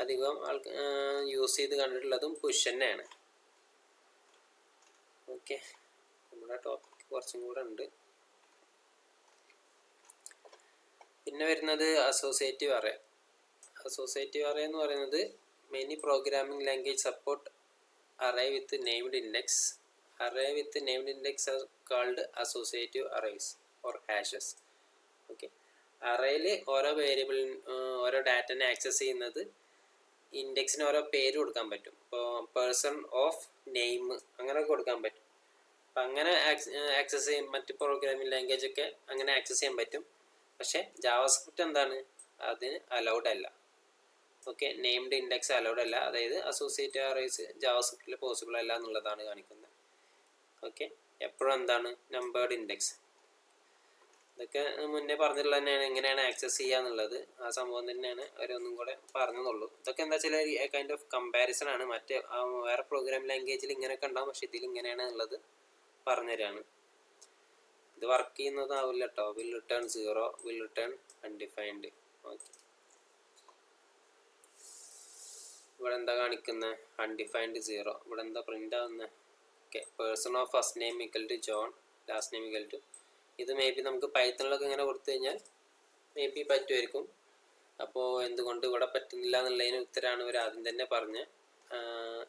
അധികം യൂസ് ചെയ്ത് കണ്ടിട്ടുള്ളതും പുഷ് തന്നെയാണ്. ഓക്കെ, നമ്മുടെ ടോപ്പിക് കുറച്ചും കൂടെ ഉണ്ട്. പിന്നെ വരുന്നത് അസോസിയേറ്റീവ് അറേ. അസോസിയേറ്റീവ് അറേ എന്ന് പറയുന്നത് many programming language support array with named index. Array with named index are called associative arrays or hashes. Okay, അറേയിൽ ഓരോ വേരിയബിൾ, ഓരോ ഡാറ്റനെ ആക്സസ് ചെയ്യുന്നത് ഇൻഡെക്സിന് ഓരോ പേര് കൊടുക്കാൻ പറ്റും. ഇപ്പോൾ പേഴ്സൺ ഓഫ് നെയിം അങ്ങനെ കൊടുക്കാൻ പറ്റും. അപ്പം അങ്ങനെ ആക്സസ് ചെയ്യും. മറ്റ് പ്രോഗ്രാമിംഗ് ലാംഗ്വേജ് ഒക്കെ അങ്ങനെ ആക്സസ് ചെയ്യാൻ പറ്റും. പക്ഷേ ജാവാസ്ക്രിപ്റ്റ് എന്താണ്, അതിന് അലൗഡ് അല്ല. ഓക്കെ, നെയിംഡ് ഇൻഡെക്സ് അലൗഡ് അല്ല. അതായത് അസോസിയേറ്റീവ് അറേസ് ജാവാസ്ക്രിപ്റ്റിൽ പോസിബിൾ അല്ല എന്നുള്ളതാണ് കാണിക്കുന്നത്. ഓക്കെ, എപ്പോഴും എന്താണ് നമ്പേർഡ് ഇൻഡെക്സ്. ഇതൊക്കെ മുന്നേ പറഞ്ഞിട്ടുള്ള തന്നെയാണ് എങ്ങനെയാണ് ആക്സസ് ചെയ്യുക എന്നുള്ളത്. ആ സംഭവം തന്നെയാണ് അവരൊന്നും കൂടെ പറഞ്ഞതുള്ളൂ. ഇതൊക്കെ എന്താ വെച്ചാൽ കൈൻഡ് ഓഫ് കമ്പാരിസൺ ആണ്. മറ്റേ വേറെ പ്രോഗ്രാം ലാംഗ്വേജിൽ ഇങ്ങനെയൊക്കെ ഉണ്ടാവും, പക്ഷെ ഇതിൽ ഇങ്ങനെയാണ് ഉള്ളത് പറഞ്ഞുതരാണ്. ഇത് വർക്ക് ചെയ്യുന്നതാവില്ല കേട്ടോ. Will return 0, will return undefined. Okay, ഇവിടെ എന്താ കാണിക്കുന്നത്, അൺഡിഫൈൻഡ് 0. ഇവിടെ എന്താ പ്രിന്റ് ആവുന്നത്, okay, person of first name equal to John, last name equal to. ഇത് മേ ബി നമുക്ക് പൈത്തണിലൊക്കെ ഇങ്ങനെ കൊടുത്തു കഴിഞ്ഞാൽ മേ ബി പറ്റുമായിരിക്കും. അപ്പോൾ എന്തുകൊണ്ട് ഇവിടെ പറ്റുന്നില്ല എന്നുള്ളതിന് ഉത്തരമാണ് ഇവർ ആദ്യം തന്നെ പറഞ്ഞ്,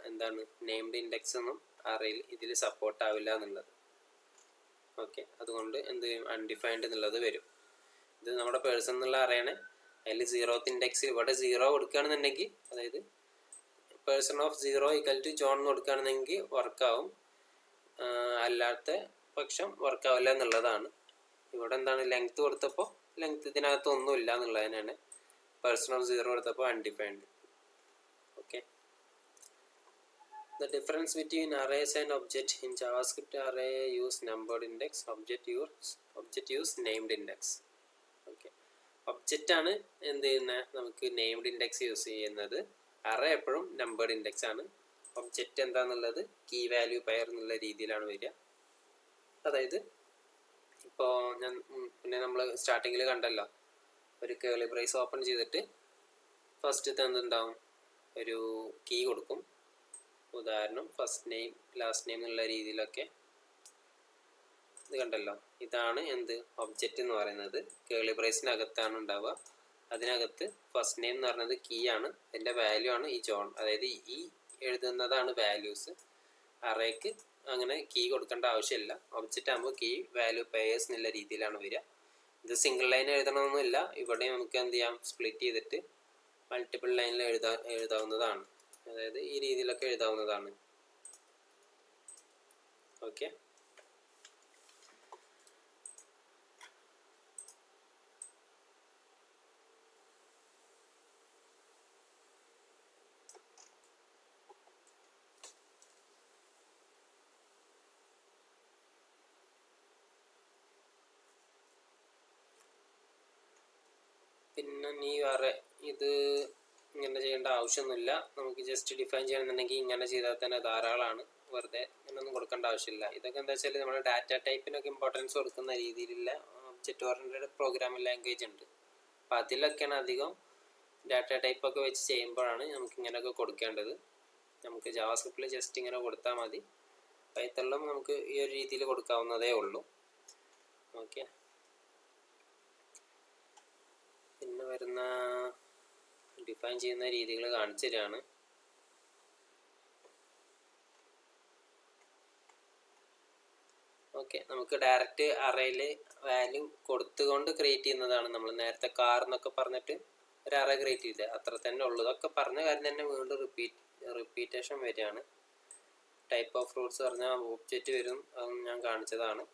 എന്താണ് നെയിംഡ് ഇൻഡെക്സ് ഒന്നും അറേയിൽ ഇതിൽ സപ്പോർട്ട് ആവില്ല എന്നുള്ളത്. ഓക്കെ, അതുകൊണ്ട് എന്ത് ചെയ്യും, അൺഡിഫൈൻഡ് എന്നുള്ളത് വരും. ഇത് നമ്മുടെ പേഴ്സൺ എന്നുള്ള അറേയാണ്. അതിൽ 0th ഇൻഡെക്സ് ഇവിടെ 0 കൊടുക്കുകയാണെന്നുണ്ടെങ്കിൽ, അതായത് person of 0 equal to John കൊടുക്കുകയാണെന്നെങ്കിൽ വർക്കാവും, അല്ലാത്ത പക്ഷം വർക്കാവില്ല എന്നുള്ളതാണ്. ഇവിടെ എന്താണ് ലെങ്ത് കൊടുത്തപ്പോൾ ലെങ്ത് ഇതിനകത്ത് ഒന്നുമില്ല എന്നുള്ളതിനാണ്. പേഴ്സൺ ഓഫ് 0 കൊടുത്തപ്പോൾ undefined. Okay, the difference between arrays and object in JavaScript, array use numbered index, object use named index. Okay, object ആണ് എന്ത് ചെയ്യുന്നത്, നമുക്ക് നെയിംഡ് ഇൻഡെക്സ് യൂസ് ചെയ്യുന്നത്. അറേ എപ്പോഴും നമ്പേർഡ് ഇൻഡെക്സ് ആണ്. ഒബ്ജക്റ്റ് എന്താണെന്നുള്ളത് കീ വാല്യൂ പെയർ എന്നുള്ള രീതിയിലാണ് വരിക. അതായത് ഇപ്പോൾ ഞാൻ പിന്നെ നമ്മൾ സ്റ്റാർട്ടിങ്ങിൽ കണ്ടല്ലോ, ഒരു കേളി ബ്രേസ് ഓപ്പൺ ചെയ്തിട്ട് ഫസ്റ്റ് എന്തുണ്ടാവും, ഒരു കീ കൊടുക്കും. ഉദാഹരണം ഫസ്റ്റ് നെയിം ലാസ്റ്റ് നെയിം എന്നുള്ള രീതിയിലൊക്കെ. ഇത് കണ്ടല്ലോ, ഇതാണ് എന്ത് ഒബ്ജക്റ്റ് എന്ന് പറയുന്നത്. കേളി ബ്രേസിനകത്താണ് ഉണ്ടാവുക. അതിനകത്ത് ഫസ്റ്റ് നെയിം എന്ന് പറയുന്നത് കീ ആണ്, അതിൻ്റെ വാല്യൂ ആണ് ഈ ജോൺ. അതായത് ഈ എഴുതുന്നതാണ് വാല്യൂസ്. അറേക്ക് അങ്ങനെ കീ കൊടുക്കേണ്ട ആവശ്യമില്ല. ഒബ്ജക്റ്റ് ആകുമ്പോൾ കീ വാല്യൂ പെയേഴ്സ് എന്നുള്ള രീതിയിലാണ് വരിക. ഇത് സിംഗിൾ ലൈൻ എഴുതണമെന്നില്ല. ഇവിടെ നമുക്ക് എന്ത് ചെയ്യാം, സ്പ്ലിറ്റ് ചെയ്തിട്ട് മൾട്ടിപ്പിൾ ലൈനിൽ എഴുതാവുന്നതാണ്. അതായത് ഈ രീതിയിലൊക്കെ എഴുതാവുന്നതാണ്. ഓക്കെ. പിന്നെ നീ വേറെ ഇത് ഇങ്ങനെ ചെയ്യേണ്ട ആവശ്യമൊന്നുമില്ല. നമുക്ക് ജസ്റ്റ് ഡിഫൈൻ ചെയ്യണമെന്നുണ്ടെങ്കിൽ ഇങ്ങനെ ചെയ്താൽ തന്നെ ധാരാളമാണ്. വെറുതെ ഇങ്ങനൊന്നും കൊടുക്കേണ്ട ആവശ്യമില്ല. ഇതൊക്കെ എന്താ വെച്ചാൽ നമ്മൾ ഡാറ്റ ടൈപ്പിനൊക്കെ ഇമ്പോർട്ടൻസ് കൊടുക്കുന്ന രീതിയിലുള്ള ഒബ്ജക്റ്റ് ഓറിയൻറ്റഡ് പ്രോഗ്രാമിംഗ് ലാംഗ്വേജ് ഉണ്ട്. അപ്പോൾ അതിലൊക്കെയാണ് അധികം ഡാറ്റ ടൈപ്പൊക്കെ വെച്ച് ചെയ്യുമ്പോഴാണ് നമുക്ക് ഇങ്ങനെയൊക്കെ കൊടുക്കേണ്ടത്. നമുക്ക് ജാവാസ്ക്രിപ്റ്റിൽ ജസ്റ്റ് ഇങ്ങനെ കൊടുത്താൽ മതി. പൈത്തണിലും നമുക്ക് ഈ ഒരു രീതിയിൽ കൊടുക്കാവുന്നതേ ഉള്ളൂ. ഓക്കെ. പിന്നെ വരുന്ന ഡിഫൈൻ ചെയ്യുന്ന രീതികൾ കാണിച്ചു തരികയാണ്. ഓക്കെ, നമുക്ക് ഡയറക്റ്റ് അറേയിൽ വാല്യൂ കൊടുത്തുകൊണ്ട് ക്രിയേറ്റ് ചെയ്യുന്നതാണ്. നമ്മൾ നേരത്തെ കാർ എന്നൊക്കെ പറഞ്ഞിട്ട് ഒരു അറേ ക്രിയേറ്റ് ചെയ്തത് അത്ര തന്നെ ഉള്ളൂ. ഇതൊക്കെ പറഞ്ഞ കാര്യം തന്നെ വീണ്ടും റിപ്പീറ്റേഷൻ വരികയാണ്. ടൈപ്പ് ഓഫ് ഫ്രൂട്ട്സ് പറഞ്ഞാൽ ഒബ്ജക്റ്റ് വരും, അത് ഞാൻ കാണിച്ചതാണ്.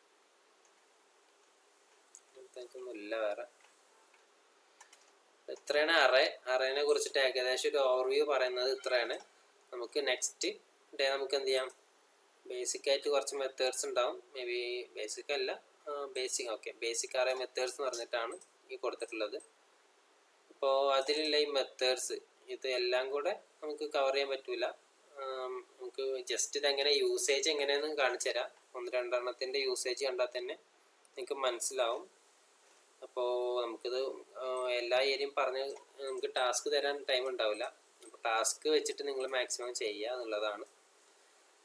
ഇല്ല വേറെ. ഇത്രയാണ് അറേനെ കുറിച്ചിട്ട് ഏകദേശം ഒരു ഓവർവ്യൂ പറയുന്നത് ഇത്രയാണ്. നമുക്ക് നെക്സ്റ്റ് ഡേ നമുക്ക് എന്ത് ചെയ്യാം, ബേസിക് ആയിട്ട് കുറച്ച് മെത്തേഡ്സ് ഉണ്ടാവും. മേ ബി ബേസിക് അല്ല, ബേസിക് അറേ മെത്തേഡ്സ് എന്ന് പറഞ്ഞിട്ടാണ് ഈ കൊടുത്തിട്ടുള്ളത്. അപ്പോൾ അതിലുള്ള ഈ മെത്തേഡ്സ് ഇത് എല്ലാം കൂടെ നമുക്ക് കവർ ചെയ്യാൻ പറ്റൂല. നമുക്ക് ജസ്റ്റ് ഇതെങ്ങനെ യൂസേജ് എങ്ങനെയാണെന്ന് കാണിച്ചു തരാം. 1-2 യൂസേജ് കണ്ടാൽ തന്നെ നിങ്ങൾക്ക് മനസ്സിലാവും. അപ്പോൾ നമുക്കിത് എല്ലാ ഏരിയയും പറഞ്ഞ് നമുക്ക് ടാസ്ക് തരാൻ ടൈം ഉണ്ടാവില്ല. അപ്പോൾ ടാസ്ക് വെച്ചിട്ട് നിങ്ങൾ മാക്സിമം ചെയ്യുക എന്നുള്ളതാണ്.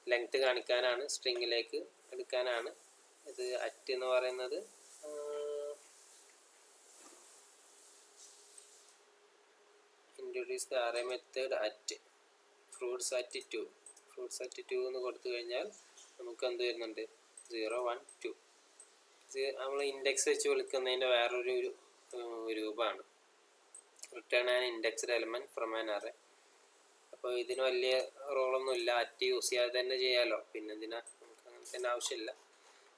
ലെങ്ത് കാണിക്കാനാണ്, സ്ട്രിങ്ങിലേക്ക് എടുക്കാനാണ്. ഇത് അറ്റ് എന്ന് പറയുന്നത് introduce the array method at fruits at 2 എന്ന് കൊടുത്തു കഴിഞ്ഞാൽ നമുക്ക് എന്ത് വരുന്നുണ്ട്, 0, 1, 2. നമ്മൾ ഇൻഡെക്സ് വെച്ച് വിളിക്കുന്നതിൻ്റെ വേറൊരു രൂപമാണ്. Return an indexed element from an array. അപ്പോൾ ഇതിന് വലിയ റോളൊന്നും ഇല്ല, അറ്റ് യൂസ് ചെയ്യാതെ തന്നെ ചെയ്യാമല്ലോ. പിന്നെ എന്തിനാ, നമുക്ക് അങ്ങനെ തന്നെ ആവശ്യമില്ല.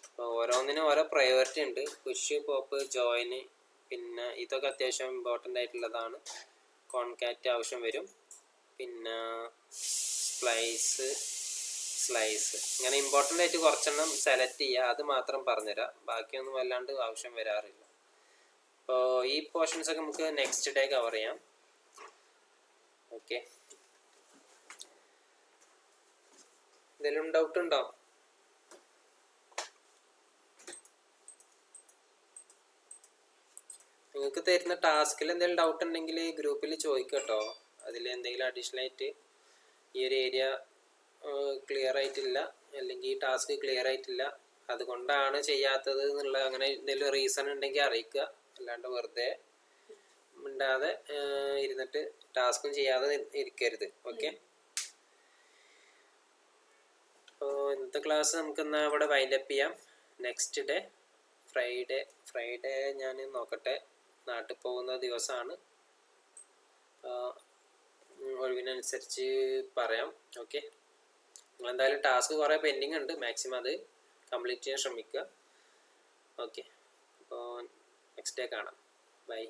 അപ്പോൾ ഓരോന്നിനും ഓരോ പ്രയോറിറ്റി ഉണ്ട്. പുഷ്, പോപ്പ്, ജോയിന്, പിന്നെ ഇതൊക്കെ അത്യാവശ്യം ഇമ്പോർട്ടൻ്റ് ആയിട്ടുള്ളതാണ്. കോൺകാറ്റ് ആവശ്യം വരും. പിന്നെ സ്ലൈസ് ഇങ്ങനെ ഇമ്പോർട്ടൻ്റ് ആയിട്ട് കുറച്ചെണ്ണം സെലക്ട് ചെയ്യുക. അത് മാത്രം പറഞ്ഞുതരാം, ബാക്കിയൊന്നും വല്ലാണ്ട് ആവശ്യം വരാറില്ല. അപ്പോൾ ഈ പോർഷൻസ് ഒക്കെ നമുക്ക് നെക്സ്റ്റ് ഡേ കവർ ചെയ്യാം. ഓക്കെ, എന്തെങ്കിലും ഡൗട്ട് ഉണ്ടോ? നിങ്ങൾക്ക് തരുന്ന ടാസ്കിൽ എന്തെങ്കിലും ഡൗട്ട് ഉണ്ടെങ്കിൽ ഗ്രൂപ്പിൽ ചോദിക്കട്ടോ. അതിൽ എന്തെങ്കിലും അഡീഷണൽ ആയിട്ട് ഈ ഒരു ഏരിയ ക്ലിയർ ആയിട്ടില്ല, അല്ലെങ്കിൽ ഈ ടാസ്ക് ക്ലിയർ ആയിട്ടില്ല, അതുകൊണ്ടാണ് ചെയ്യാത്തത് എന്നുള്ള അങ്ങനെ എന്തെങ്കിലും റീസൺ ഉണ്ടെങ്കിൽ അറിയിക്കുക. അല്ലാണ്ട് വെറുതെ മിണ്ടാതെ ഇരുന്നിട്ട് ടാസ്കും ചെയ്യാതെ ഇരിക്കരുത്. ഓക്കെ, അപ്പോൾ ഇന്നത്തെ ക്ലാസ് നമുക്കെന്നാൽ ഇവിടെ വൈൻഡപ്പ് ചെയ്യാം. നെക്സ്റ്റ് ഡേ ഫ്രൈഡേ ഞാൻ നോക്കട്ടെ, നാട്ടിൽ പോകുന്ന ദിവസമാണ്. ഒഴിവിനനുസരിച്ച് പറയാം. ഓക്കെ, നിങ്ങളെന്തായാലും ടാസ്ക് കുറേ പെൻഡിങ് ഉണ്ട്, മാക്സിമം അത് കംപ്ലീറ്റ് ചെയ്യാൻ ശ്രമിക്കുക. ഓക്കെ, അപ്പോൾ നെക്സ്റ്റ് ഡേ കാണാം. ബൈ.